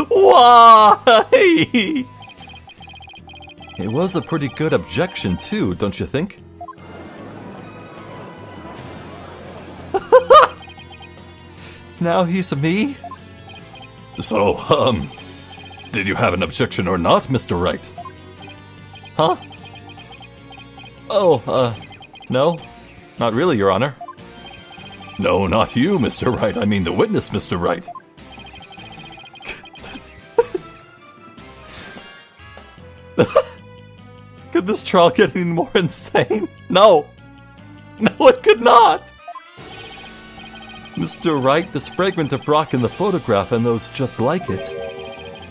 Why? It was a pretty good objection, too, don't you think? Now he's me? So, did you have an objection or not, Mr. Wright? Huh? Oh, no. Not really, Your Honor. No, not you, Mr. Wright. I mean the witness, Mr. Wright. Could this trial get any more insane? No! No, it could not! Mr. Wright, this fragment of rock in the photograph and those just like it.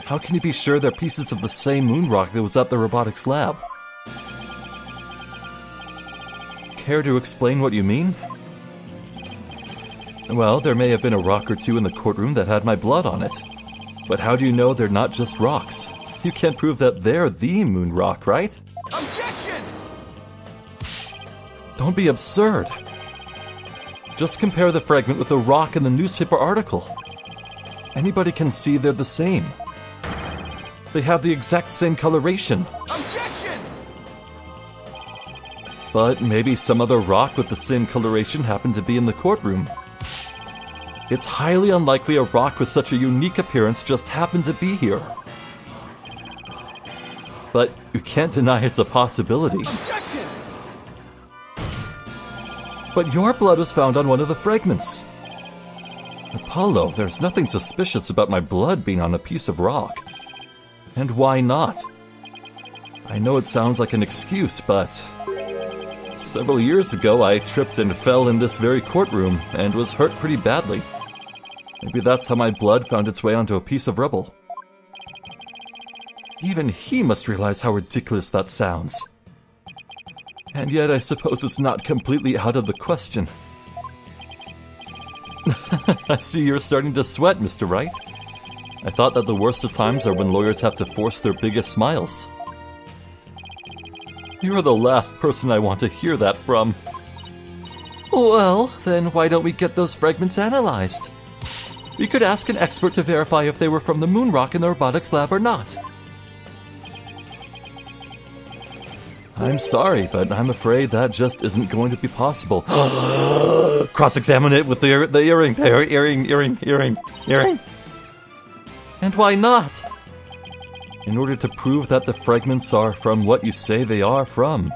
How can you be sure they're pieces of the same moon rock that was at the robotics lab? Care to explain what you mean? Well, there may have been a rock or two in the courtroom that had my blood on it. But how do you know they're not just rocks? You can't prove that they're the moon rock, right? Objection! Don't be absurd. Just compare the fragment with the rock in the newspaper article. Anybody can see they're the same. They have the exact same coloration. Objection! But maybe some other rock with the same coloration happened to be in the courtroom. It's highly unlikely a rock with such a unique appearance just happened to be here. But you can't deny it's a possibility. Objection! But your blood was found on one of the fragments. Apollo, there's nothing suspicious about my blood being on a piece of rock. And why not? I know it sounds like an excuse, but... several years ago, I tripped and fell in this very courtroom and was hurt pretty badly. Maybe that's how my blood found its way onto a piece of rubble. Even he must realize how ridiculous that sounds. And yet I suppose it's not completely out of the question. I see you're starting to sweat, Mr. Wright. I thought that the worst of times are when lawyers have to force their biggest smiles. You're the last person I want to hear that from. Well, then why don't we get those fragments analyzed? We could ask an expert to verify if they were from the moon rock in the robotics lab or not. I'm sorry, but I'm afraid that just isn't going to be possible. Cross-examine it with the earring. And why not? In order to prove that the fragments are from what you say they are from,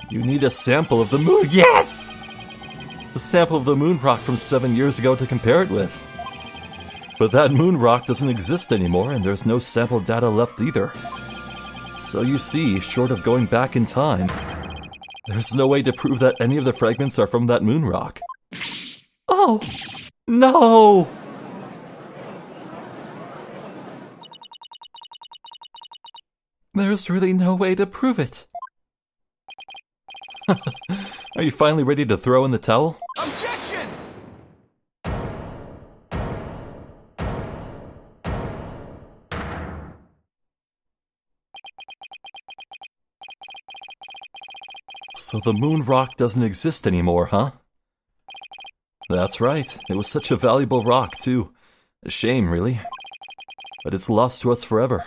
you need a sample of the moon. Yes! A sample of the moon rock from 7 years ago to compare it with. But that moon rock doesn't exist anymore, and there's no sample data left either. So you see, short of going back in time, there's no way to prove that any of the fragments are from that moon rock. Oh, no! There's really no way to prove it. Are you finally ready to throw in the towel? Objection! So the moon rock doesn't exist anymore, huh? That's right. It was such a valuable rock, too. A shame, really. But it's lost to us forever.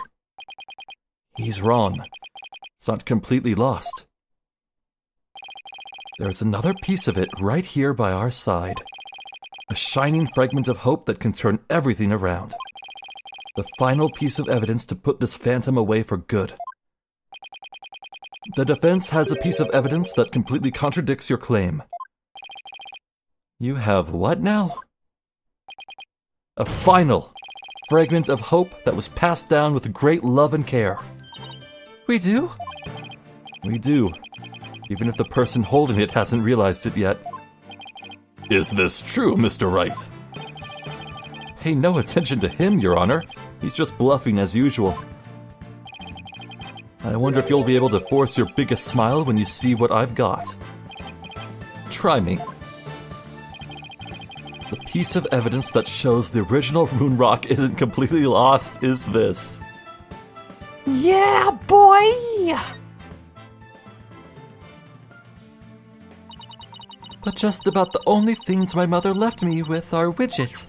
He's wrong. It's not completely lost. There's another piece of it right here by our side. A shining fragment of hope that can turn everything around. The final piece of evidence to put this phantom away for good. The defense has a piece of evidence that completely contradicts your claim. You have what now? A final fragment of hope that was passed down with great love and care. We do? We do, even if the person holding it hasn't realized it yet. Is this true, Mr. Wright? Pay no attention to him, Your Honor. He's just bluffing as usual. I wonder if you'll be able to force your biggest smile when you see what I've got. Try me. The piece of evidence that shows the original rune rock isn't completely lost is this. Yeah, boy! But just about the only things my mother left me with are widget.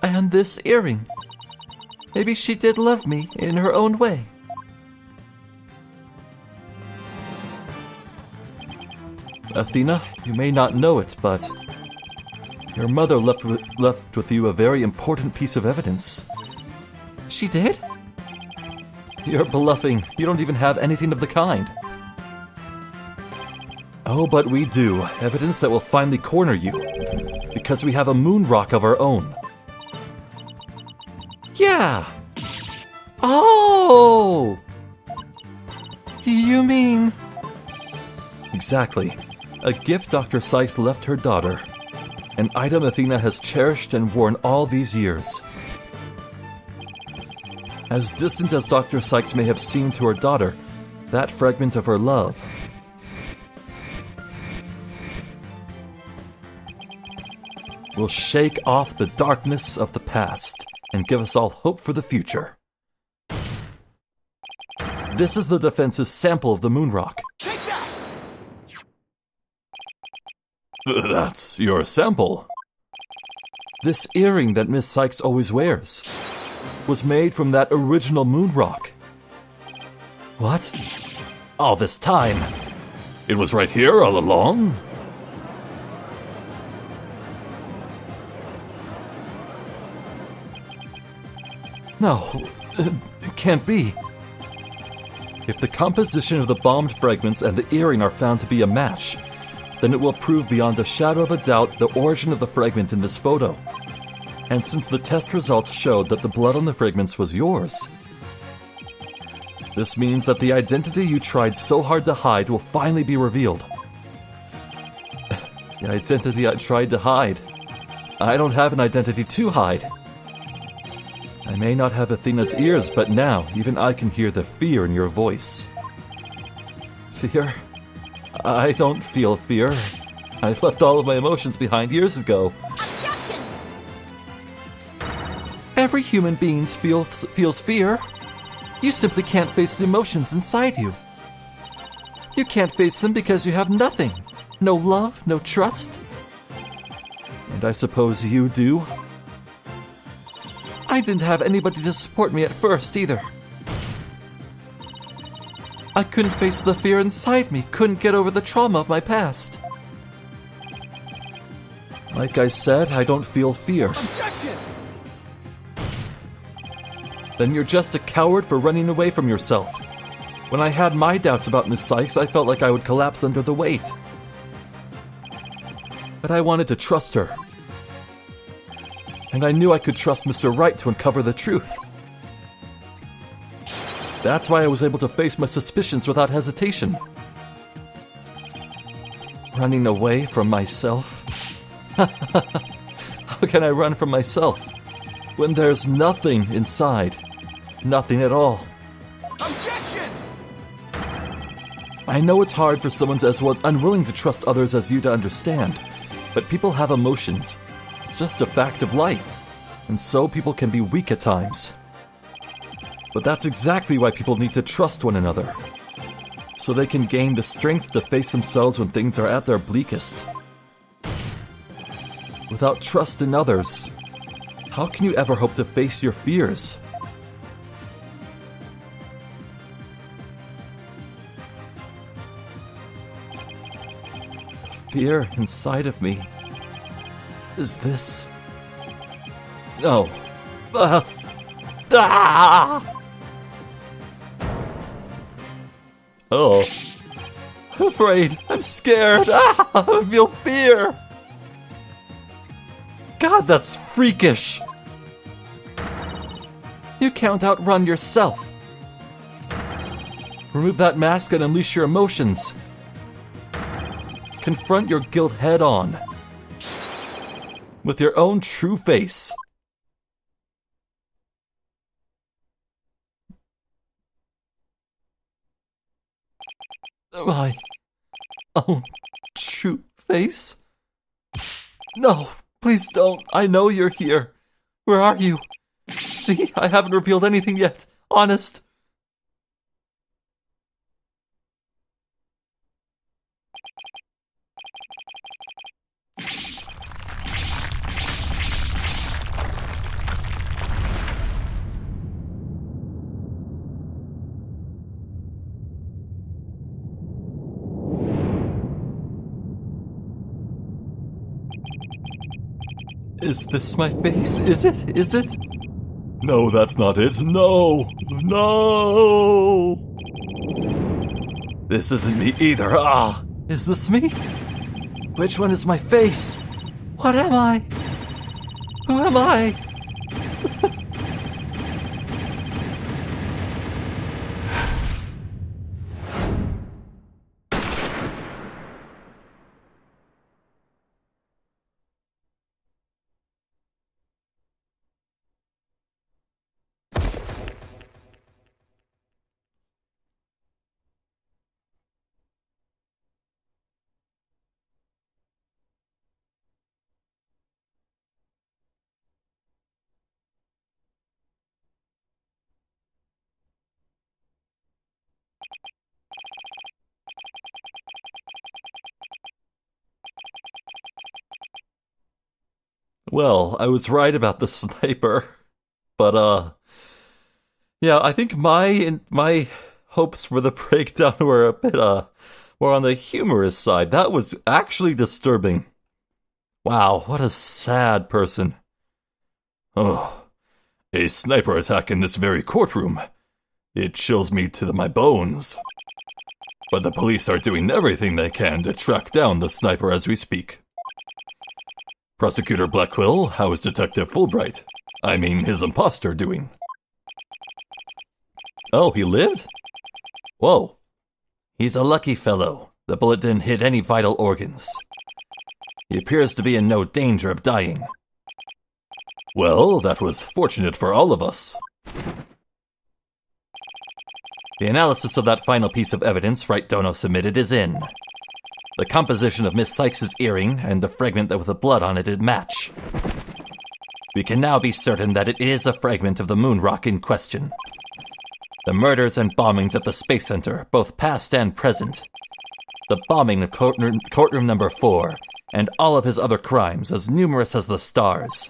And this earring. Maybe she did love me in her own way. Athena, you may not know it, but your mother left with you a very important piece of evidence. She did? You're bluffing. You don't even have anything of the kind. Oh, but we do. Evidence that will finally corner you. Because we have a moon rock of our own. Yeah! Oh! You mean... Exactly. A gift Dr. Sykes left her daughter. An item Athena has cherished and worn all these years. As distant as Dr. Sykes may have seemed to her daughter, that fragment of her love will shake off the darkness of the past and give us all hope for the future. This is the defense's sample of the moon rock. Take that! That's your sample. This earring that Miss Sykes always wears was made from that original moon rock. What? All this time? It was right here all along? No, it can't be. If the composition of the bombed fragments and the earring are found to be a match, then it will prove beyond a shadow of a doubt the origin of the fragment in this photo. And since the test results showed that the blood on the fragments was yours, this means that the identity you tried so hard to hide will finally be revealed. The identity I tried to hide. I don't have an identity to hide. I may not have Athena's ears, but now even I can hear the fear in your voice. Fear? I don't feel fear. I left all of my emotions behind years ago. Objection! Every human being feels fear. You simply can't face the emotions inside you. You can't face them because you have nothing. No love, no trust. And I suppose you do? I didn't have anybody to support me at first, either. I couldn't face the fear inside me, couldn't get over the trauma of my past. Like I said, I don't feel fear. Objection! Then you're just a coward for running away from yourself. When I had my doubts about Miss Sykes, I felt like I would collapse under the weight. But I wanted to trust her. And I knew I could trust Mr. Wright to uncover the truth. That's why I was able to face my suspicions without hesitation. Running away from myself? How can I run from myself when there's nothing inside? Nothing at all. Objection! I know it's hard for someone as unwilling to trust others as you to understand, but people have emotions. It's just a fact of life, and so people can be weak at times. But that's exactly why people need to trust one another, so they can gain the strength to face themselves when things are at their bleakest. Without trust in others, how can you ever hope to face your fears? The fear inside of me is this. No. Oh. I'm afraid. I'm scared. I feel fear. God, that's freakish! You can't outrun yourself. Remove that mask and unleash your emotions. Confront your guilt head on. With your own true face. My own true face? No, please don't. I know you're here. Where are you? See, I haven't revealed anything yet. Honest. Is this my face? Is it? Is it? No, that's not it. No! No! This isn't me either. Ah! Is this me? Which one is my face? What am I? Who am I? Well, I was right about the sniper. But, yeah, I think my hopes for the breakdown were a bit, more on the humorous side. That was actually disturbing. Wow, what a sad person. Oh, a sniper attack in this very courtroom. It chills me to my bones. But the police are doing everything they can to track down the sniper as we speak. Prosecutor Blackwell, how is Detective Fulbright? I mean, his imposter doing? Oh, he lived? Whoa. He's a lucky fellow. The bullet didn't hit any vital organs. He appears to be in no danger of dying. Well, that was fortunate for all of us. The analysis of that final piece of evidence Wright Dono submitted is in. The composition of Miss Sykes' earring and the fragment with the blood on it did match. We can now be certain that it is a fragment of the moon rock in question. The murders and bombings at the Space Center, both past and present. The bombing of courtroom number 4, and all of his other crimes, as numerous as the stars.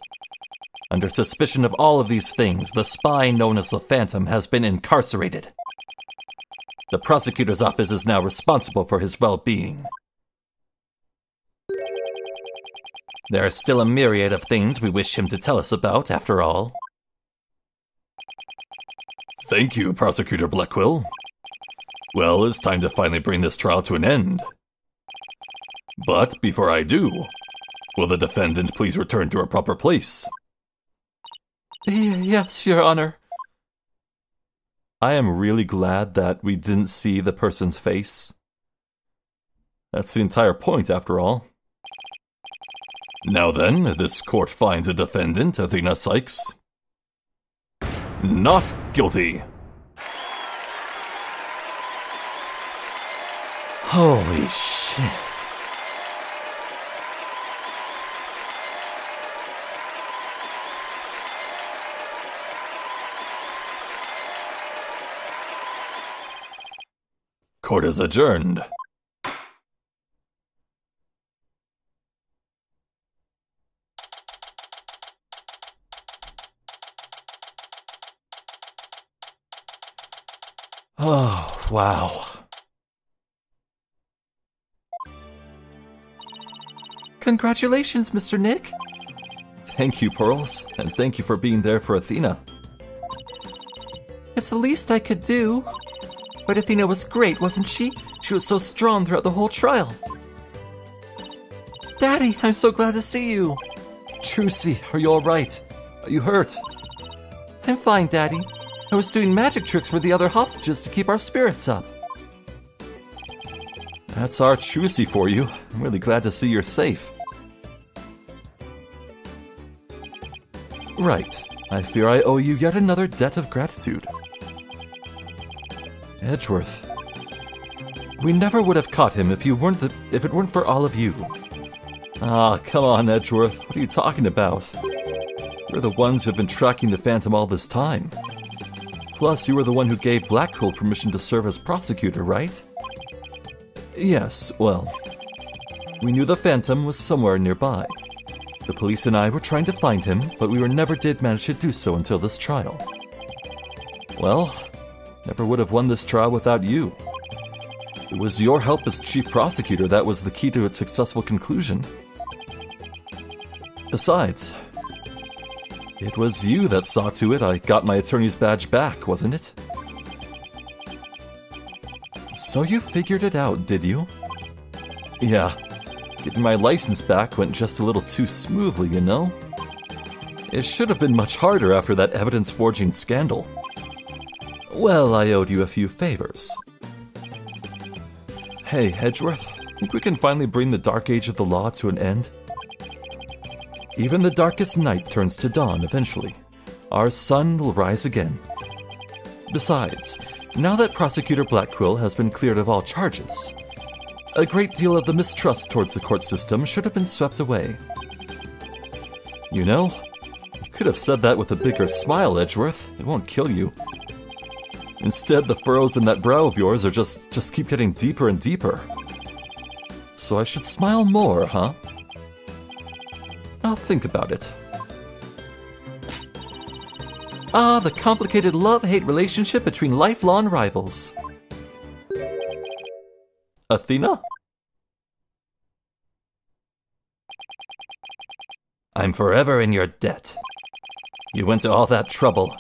Under suspicion of all of these things, the spy known as the Phantom has been incarcerated. The prosecutor's office is now responsible for his well-being. There are still a myriad of things we wish him to tell us about, after all. Thank you, Prosecutor Blackwell. Well, it's time to finally bring this trial to an end. But before I do, will the defendant please return to her proper place? Yes, Your Honor. I am really glad that we didn't see the person's face. That's the entire point, after all. Now then, this court finds the defendant, Athena Sykes, not guilty. Holy shit. Court is adjourned. Oh, wow. Congratulations, Mr. Nick. Thank you, Pearls, and thank you for being there for Athena. It's the least I could do. But Athena was great, wasn't she? She was so strong throughout the whole trial. Daddy, I'm so glad to see you. Trucy, are you alright? Are you hurt? I'm fine, Daddy. I was doing magic tricks for the other hostages to keep our spirits up. That's our Trucy for you. I'm really glad to see you're safe. Right. I fear I owe you yet another debt of gratitude. Edgeworth. We never would have caught him if it weren't for all of you. Ah, come on, Edgeworth. What are you talking about? We're the ones who have been tracking the Phantom all this time. Plus, you were the one who gave Blackquill permission to serve as prosecutor, right? Yes, well, we knew the Phantom was somewhere nearby. The police and I were trying to find him, but we never did manage to do so until this trial. Well, never would have won this trial without you. It was your help as chief prosecutor that was the key to its successful conclusion. Besides, it was you that saw to it I got my attorney's badge back, wasn't it? So you figured it out, did you? Yeah. Getting my license back went just a little too smoothly, you know? It should have been much harder after that evidence forging scandal. Well, I owed you a few favors. Hey, Edgeworth, think we can finally bring the Dark Age of the Law to an end? Even the darkest night turns to dawn eventually. Our sun will rise again. Besides, now that Prosecutor Blackquill has been cleared of all charges, a great deal of the mistrust towards the court system should have been swept away. You know, you could have said that with a bigger smile, Edgeworth. It won't kill you. Instead, the furrows in that brow of yours are just keep getting deeper and deeper. So I should smile more, huh? I'll think about it. Ah, the complicated love-hate relationship between lifelong rivals. Athena? I'm forever in your debt. You went to all that trouble,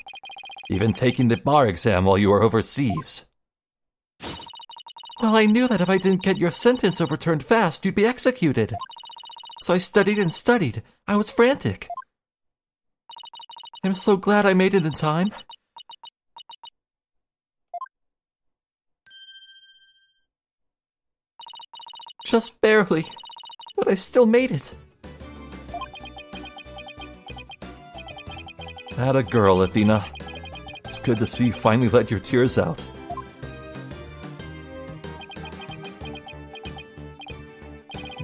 even taking the bar exam while you were overseas. Well, I knew that if I didn't get your sentence overturned fast, you'd be executed. So I studied and studied. I was frantic. I'm so glad I made it in time. Just barely, but I still made it. Atta girl, Athena. It's good to see you finally let your tears out.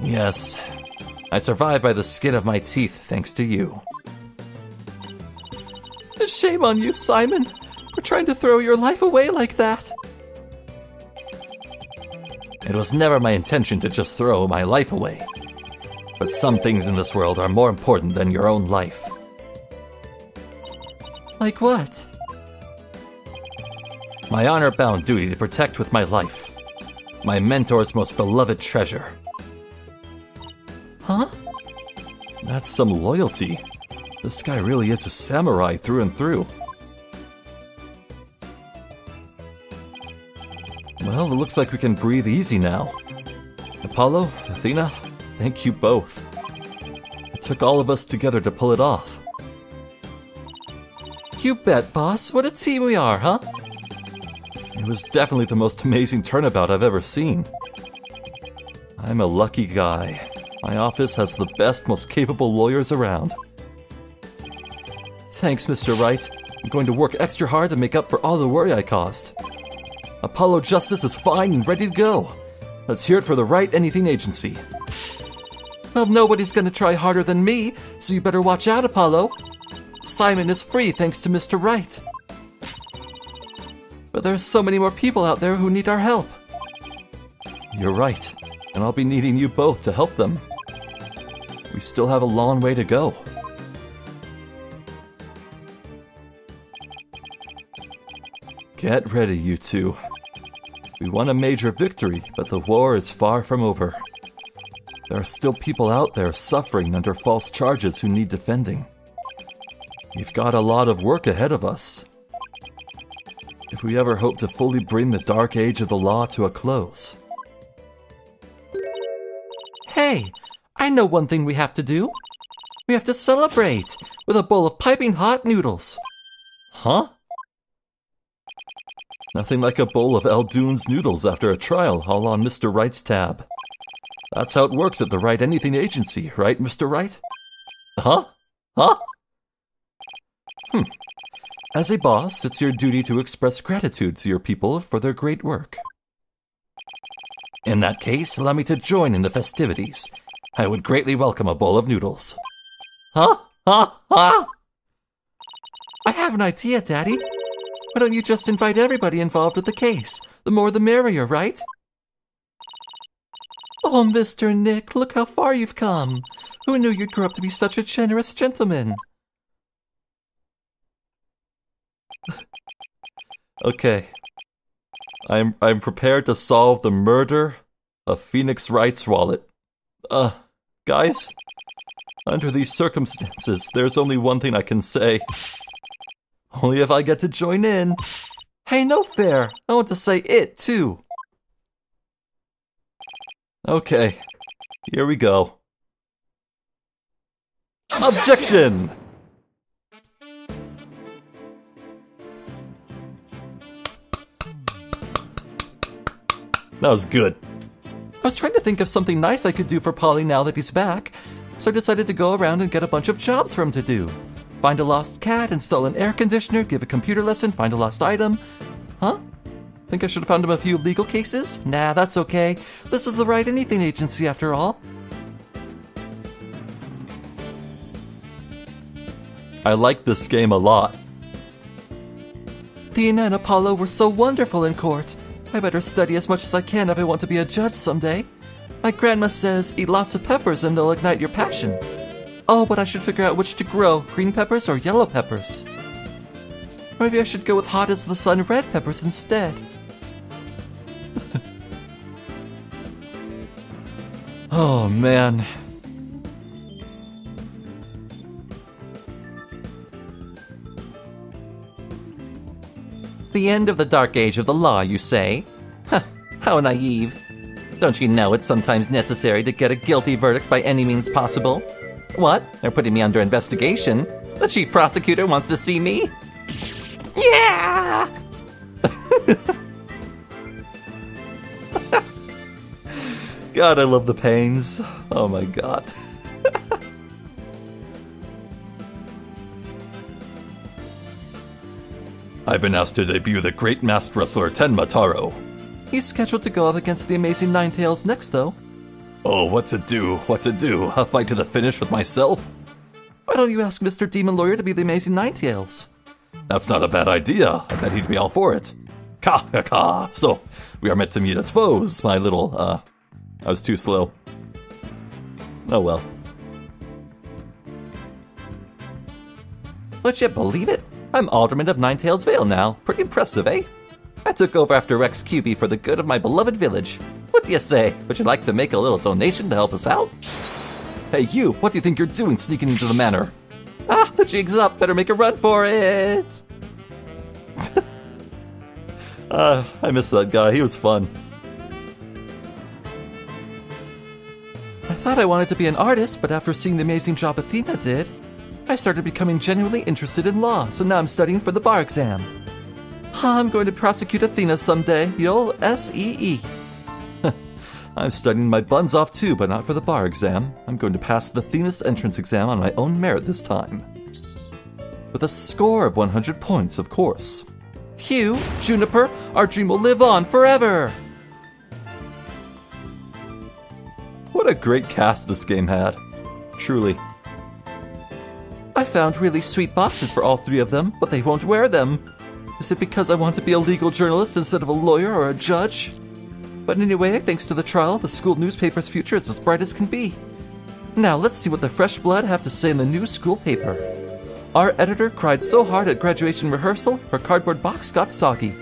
Yes, I survived by the skin of my teeth thanks to you. Shame on you, Simon, for trying to throw your life away like that. It was never my intention to just throw my life away. But some things in this world are more important than your own life. Like what? My honor-bound duty to protect with my life. My mentor's most beloved treasure. Huh? That's some loyalty. This guy really is a samurai through and through. Well, it looks like we can breathe easy now. Apollo, Athena, thank you both. It took all of us together to pull it off. You bet, boss. What a team we are, huh? It was definitely the most amazing turnabout I've ever seen. I'm a lucky guy. My office has the best, most capable lawyers around. Thanks, Mr. Wright. I'm going to work extra hard to make up for all the worry I caused. Apollo Justice is fine and ready to go. Let's hear it for the Wright Anything Agency. Well, nobody's gonna try harder than me, so you better watch out, Apollo. Simon is free thanks to Mr. Wright. But there's so many more people out there who need our help. You're right, and I'll be needing you both to help them. We still have a long way to go. Get ready, you two. We won a major victory, but the war is far from over. There are still people out there suffering under false charges who need defending. We've got a lot of work ahead of us. If we ever hope to fully bring the Dark Age of the Law to a close. Hey, I know one thing we have to do. We have to celebrate with a bowl of piping hot noodles. Huh? Nothing like a bowl of Eldoon's noodles after a trial, all on Mr. Wright's tab. That's how it works at the Wright Anything Agency, right, Mr. Wright? Huh? Huh? As a boss, it's your duty to express gratitude to your people for their great work. In that case, allow me to join in the festivities. I would greatly welcome a bowl of noodles. Huh? Huh? Huh? I have an idea, Daddy. Why don't you just invite everybody involved with the case? The more the merrier, right? Oh, Mr. Nick, look how far you've come. Who knew you'd grow up to be such a generous gentleman? Okay. I'm prepared to solve the murder of Phoenix Wright's wallet. Guys, under these circumstances, there's only one thing I can say. Only if I get to join in. Hey, no fair. I want to say it, too. Okay, here we go. Objection! That was good. I was trying to think of something nice I could do for Polly now that he's back, so I decided to go around and get a bunch of jobs for him to do. Find a lost cat, install an air conditioner, give a computer lesson, find a lost item. Huh? Think I should have found him a few legal cases? Nah, that's okay. This is the Wright Anything Agency after all. I like this game a lot. Athena and Apollo were so wonderful in court. I better study as much as I can if I want to be a judge someday. My grandma says, eat lots of peppers and they'll ignite your passion. Oh, but I should figure out which to grow, green peppers or yellow peppers. Maybe I should go with hot as the sun red peppers instead. Oh, man. The end of the dark age of the law, you say? Huh, how naive. Don't you know it's sometimes necessary to get a guilty verdict by any means possible? What? They're putting me under investigation? The chief prosecutor wants to see me? Yeah! God, I love the pains. Oh my god. I've been asked to debut the great masked wrestler Tenma Taro. He's scheduled to go up against the amazing Ninetales next, though. Oh, what to do? A fight to the finish with myself? Why don't you ask Mr. Demon Lawyer to be the amazing Ninetales? That's not a bad idea. I bet he'd be all for it. Ka. So, we are meant to meet as foes, my little, I was too slow. Oh well. Would you believe it? I'm Alderman of Ninetales Vale now. Pretty impressive, eh? I took over after Rex QB for the good of my beloved village. What do you say? Would you like to make a little donation to help us out? Hey you, what do you think you're doing sneaking into the manor? Ah, the jig's up. Better make a run for it. I miss that guy. He was fun. I thought I wanted to be an artist, but after seeing the amazing job Athena did, I started becoming genuinely interested in law, so now I'm studying for the bar exam. I'm going to prosecute Athena someday, the old SEE. I'm studying my buns off too, but not for the bar exam. I'm going to pass the Themis entrance exam on my own merit this time. With a score of 100 points, of course. Hugh, Juniper, our dream will live on forever! What a great cast this game had. Truly. I found really sweet boxes for all three of them, but they won't wear them. Is it because I want to be a legal journalist instead of a lawyer or a judge? But anyway, thanks to the trial, the school newspaper's future is as bright as can be. Now let's see what the fresh blood have to say in the new school paper. Our editor cried so hard at graduation rehearsal, her cardboard box got soggy.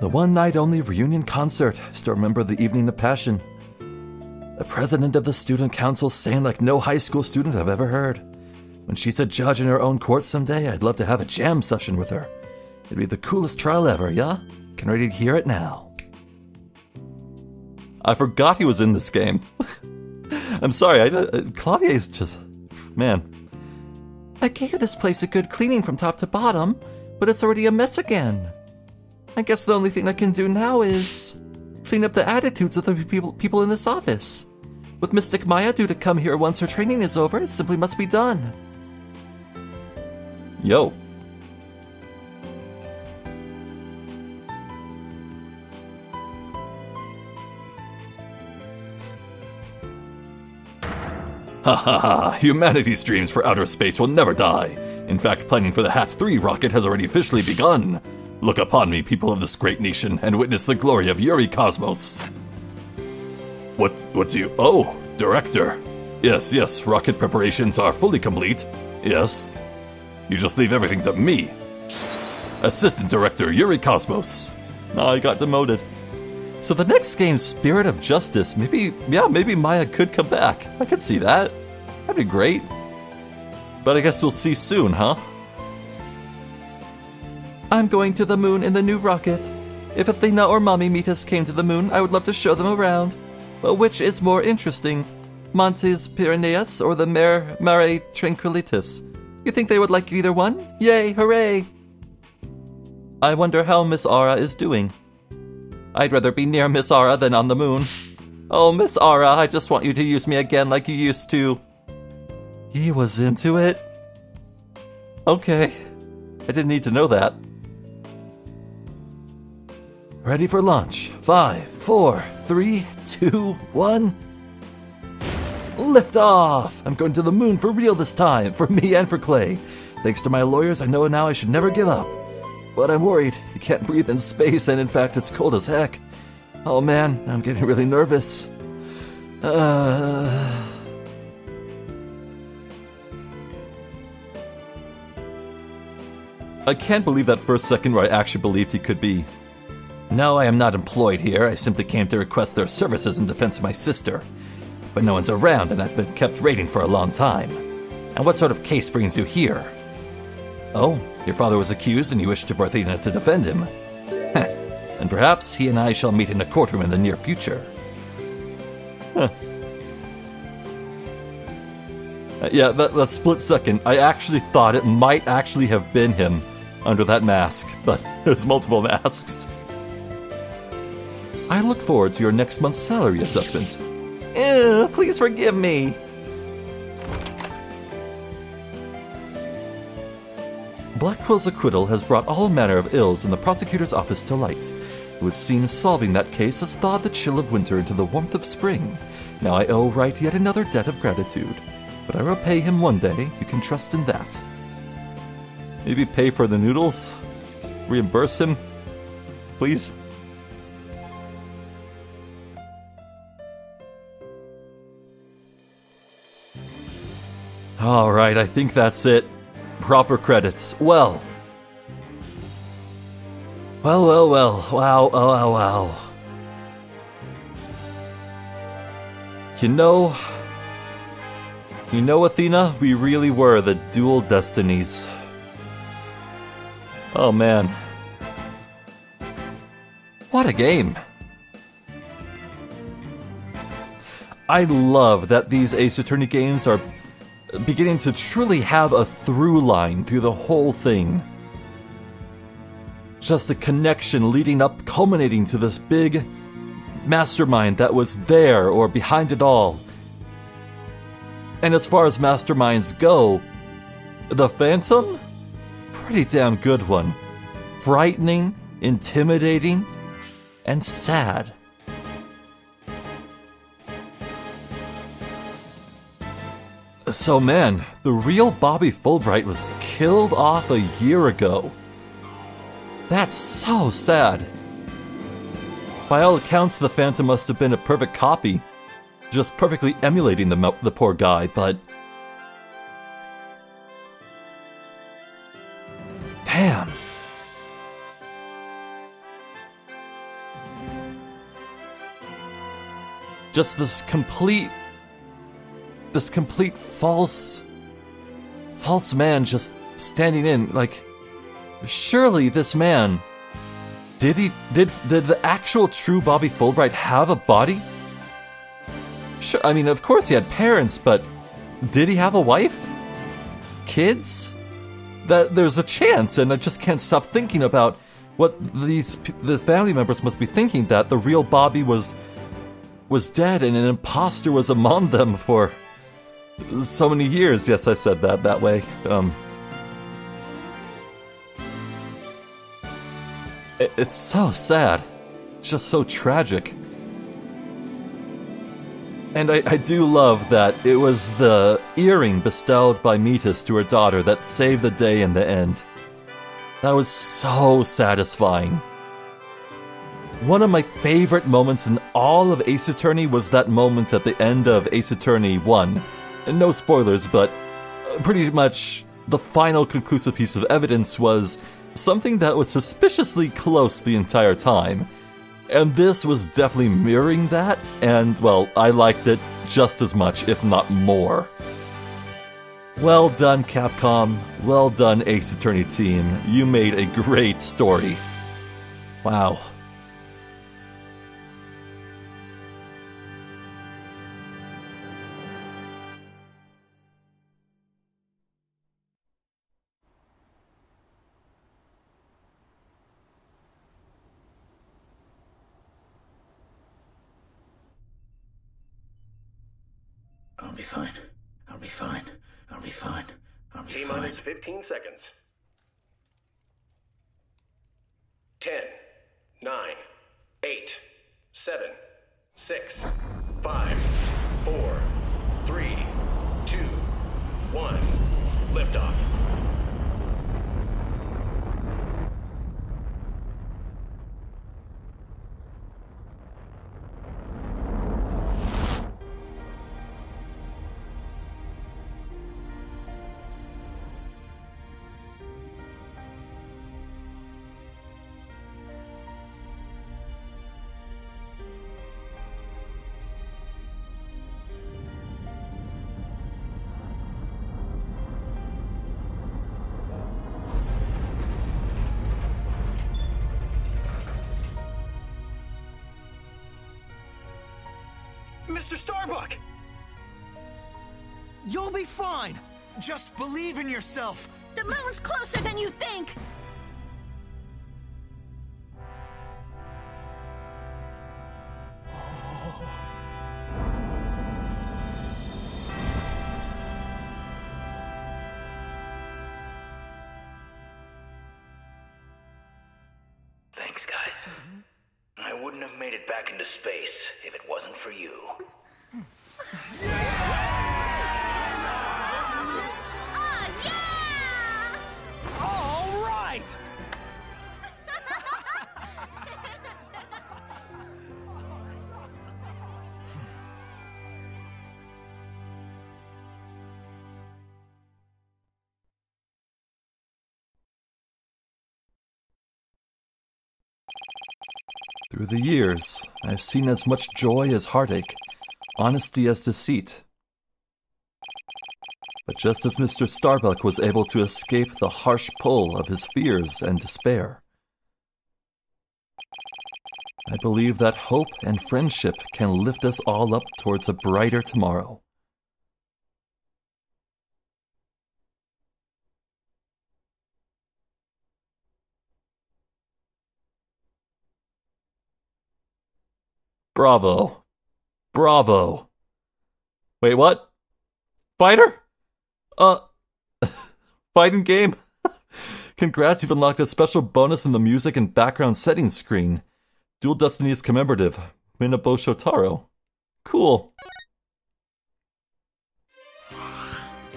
The one-night-only reunion concert. I still remember the evening of passion. The president of the student council sang like no high school student I've ever heard. When she's a judge in her own court someday, I'd love to have a jam session with her. It'd be the coolest trial ever, yeah? Can ready to hear it now. I forgot he was in this game. I'm sorry, Claudia is just... Man. I gave this place a good cleaning from top to bottom, but it's already a mess again. I guess the only thing I can do now is clean up the attitudes of the people in this office. With Mystic Maya due to come here once her training is over, it simply must be done. Yo. Ha ha ha! Humanity's dreams for outer space will never die. In fact, planning for the HAT-3 rocket has already officially begun. Look upon me, people of this great nation, and witness the glory of Yuri Cosmos. What do you... Oh, Director. Yes, rocket preparations are fully complete. Yes. You just leave everything to me. Assistant Director Yuri Cosmos. I got demoted. So the next game's Spirit of Justice, maybe Maya could come back. I could see that. That'd be great. But I guess we'll see soon, huh? I'm going to the moon in the new rocket. If Athena or Mommy Metis came to the moon, I would love to show them around. But which is more interesting? Montes Pyrenees or the Mare Tranquilitas? You think they would like either one? Yay, hooray! I wonder how Miss Ara is doing. I'd rather be near Miss Ara than on the moon. Oh, Miss Ara, I just want you to use me again like you used to. He was into it? Okay. I didn't need to know that. Ready for launch. 5, 4, 3, 2, 1. Lift off! I'm going to the moon for real this time, for me and for Clay. Thanks to my lawyers, I know now I should never give up. But I'm worried. You can't breathe in space, and in fact, it's cold as heck. Oh man, I'm getting really nervous. I can't believe that first second where I actually believed he could be. No, I am not employed here. I simply came to request their services in defense of my sister. But no one's around, and I've been kept waiting for a long time. And what sort of case brings you here? Oh, your father was accused and you wish for Athena to defend him. Heh. And perhaps he and I shall meet in a courtroom in the near future. Huh. Yeah, that split second, I actually thought it might actually have been him under that mask, but there's multiple masks. I look forward to your next month's salary assessment. Please forgive me. Blackwell's acquittal has brought all manner of ills in the prosecutor's office to light. It would seem solving that case has thawed the chill of winter into the warmth of spring. Now I owe Wright yet another debt of gratitude. But I will pay him one day, you can trust in that. Maybe pay for the noodles? Reimburse him? Please? Alright, I think that's it. Proper credits. Well. Wow. You know, Athena, we really were the dual Destinies. Oh man. What a game. I love that these Ace Attorney games are beginning to truly have a through line through the whole thing. Just a connection leading up, culminating to this big mastermind that was there or behind it all. And as far as masterminds go, the Phantom? Pretty damn good one. Frightening, intimidating, and sad. So man, the real Bobby Fulbright was killed off a year ago. That's so sad. By all accounts, the Phantom must have been a perfect copy. Just perfectly emulating the poor guy, but... Damn. Just this complete false man just standing in, like, surely this man Did the actual true Bobby Fulbright have a body? Sure, I mean, of course he had parents, but did he have a wife? Kids? That there's a chance, and I just can't stop thinking about what the family members must be thinking, that the real Bobby was dead and an imposter was among them for so many years. Yes, I said that way. It's so sad. Just so tragic. And I do love that it was the earring bestowed by Metis to her daughter that saved the day in the end. That was so satisfying. One of my favorite moments in all of Ace Attorney was that moment at the end of Ace Attorney 1. And no spoilers, but pretty much the final conclusive piece of evidence was something that was suspiciously close the entire time. And this was definitely mirroring that, and, well, I liked it just as much, if not more. Well done, Capcom. Well done, Ace Attorney team. You made a great story. Wow. I'll be fine. I'll be fine. I'll be fine. I'll be fine. T-minus 15 seconds. 10, 9, 8, 7, 6, 5, 4, 3, 2, 1. Liftoff. Mr. Starbuck! You'll be fine! Just believe in yourself! The moon's closer than you think! Thanks, guys. I wouldn't have made it back into space if it wasn't for you. All right! Through the years, I've seen as much joy as heartache, honesty as deceit. But just as Mr. Starbuck was able to escape the harsh pull of his fears and despair, I believe that hope and friendship can lift us all up towards a brighter tomorrow. Bravo. Bravo. Wait, what? Fighter? Fighting game? Congrats, you've unlocked a special bonus in the music and background settings screen. Dual Destinies commemorative. Minabo Shotaro. Cool.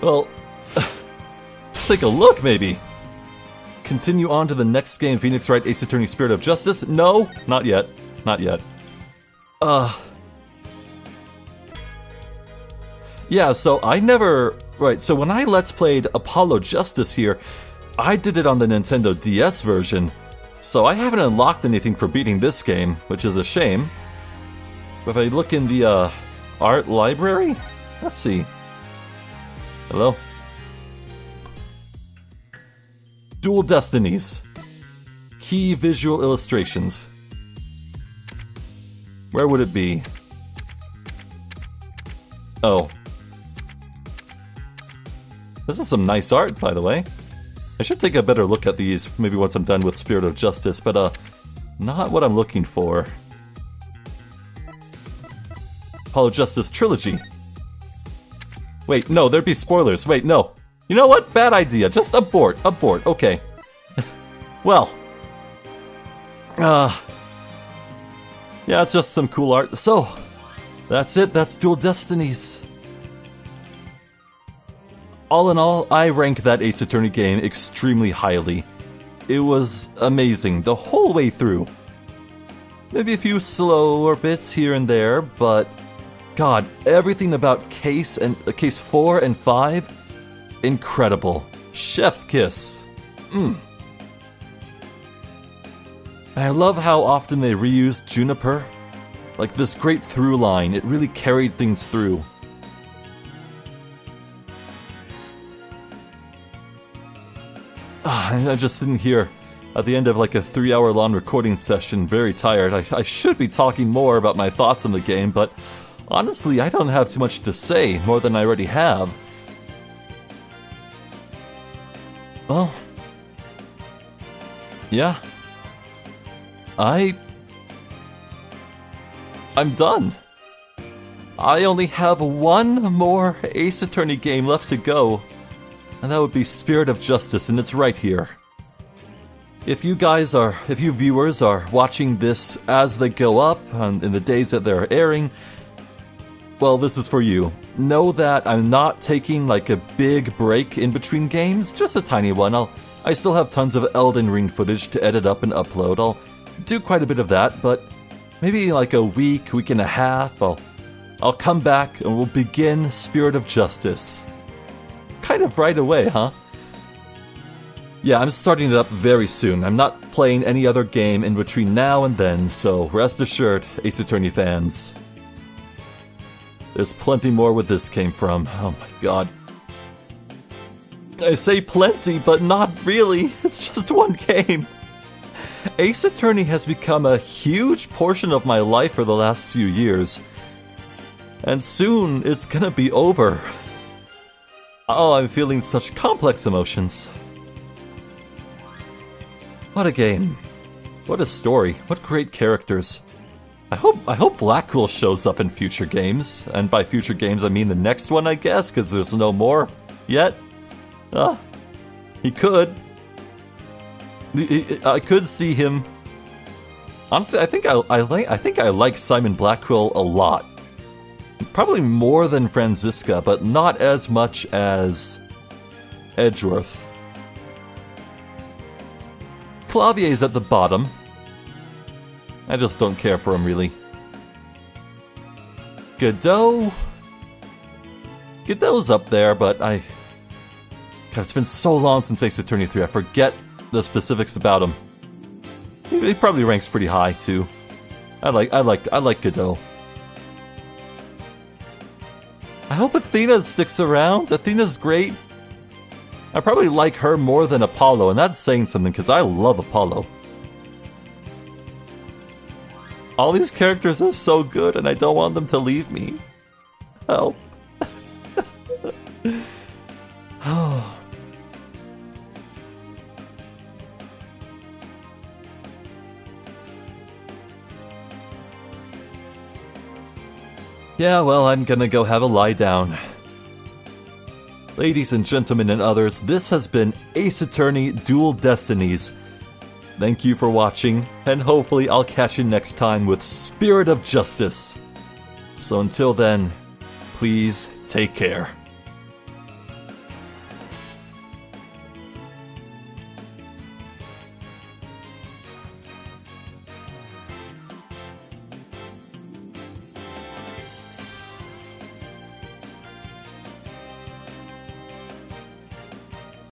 Well, let's take a look, maybe. Continue on to the next game, Phoenix Wright Ace Attorney Spirit of Justice? No, not yet. Not yet. Yeah, so I never... Right, so when I Let's Played Apollo Justice here, I did it on the Nintendo DS version, so I haven't unlocked anything for beating this game, which is a shame. But if I look in the, art library? Let's see. Hello? Dual Destinies. Key visual illustrations. Where would it be? Oh. This is some nice art, by the way. I should take a better look at these, maybe once I'm done with Spirit of Justice, but not what I'm looking for. Apollo Justice Trilogy. Wait, no, there'd be spoilers. Wait, no. You know what? Bad idea. Just abort. Abort. Okay. Well. Yeah, it's just some cool art. So, that's it. That's Dual Destinies. All in all, I rank that Ace Attorney game extremely highly. It was amazing the whole way through. Maybe a few slower bits here and there, but God, everything about Case 4 and 5, incredible. Chef's kiss. I love how often they reused Juniper. Like this great through line, it really carried things through. I'm just sitting here at the end of like a 3-hour-long recording session, very tired. I should be talking more about my thoughts on the game, but honestly, I don't have too much to say, more than I already have. Well, yeah. I'm done. I only have one more Ace Attorney game left to go, and that would be Spirit of Justice, and it's right here. If you viewers are watching this as they go up, in the days that they're airing, well, this is for you. Know that I'm not taking like a big break in between games, just a tiny one. I still have tons of Elden Ring footage to edit up and upload. I'll do quite a bit of that, but maybe like a week and a half, I'll come back and we'll begin Spirit of Justice. Kind of right away, huh? Yeah, I'm starting it up very soon. I'm not playing any other game in between now and then, so rest assured, Ace Attorney fans. There's plenty more where this came from. Oh my god. I say plenty, but not really. It's just one game. Ace Attorney has become a huge portion of my life for the last few years. And soon it's gonna be over. Oh, I'm feeling such complex emotions. What a game. What a story. What great characters. I hope Blackpool shows up in future games. And by future games I mean the next one, I guess, because there's no more yet. He could. I could see him. Honestly, I think I like Simon Blackwell a lot. Probably more than Franziska, but not as much as Edgeworth. Clavier's at the bottom. I just don't care for him, really. Godot? Godot's up there, but God, it's been so long since Ace Attorney 3, I forget the specifics about him. He probably ranks pretty high, too. I like Godot. I hope Athena sticks around. Athena's great. I probably like her more than Apollo, and that's saying something, because I love Apollo. All these characters are so good, and I don't want them to leave me. Help. Oh. Yeah, well, I'm gonna go have a lie down. Ladies and gentlemen and others, this has been Ace Attorney Dual Destinies. Thank you for watching, and hopefully I'll catch you next time with Spirit of Justice. So until then, please take care.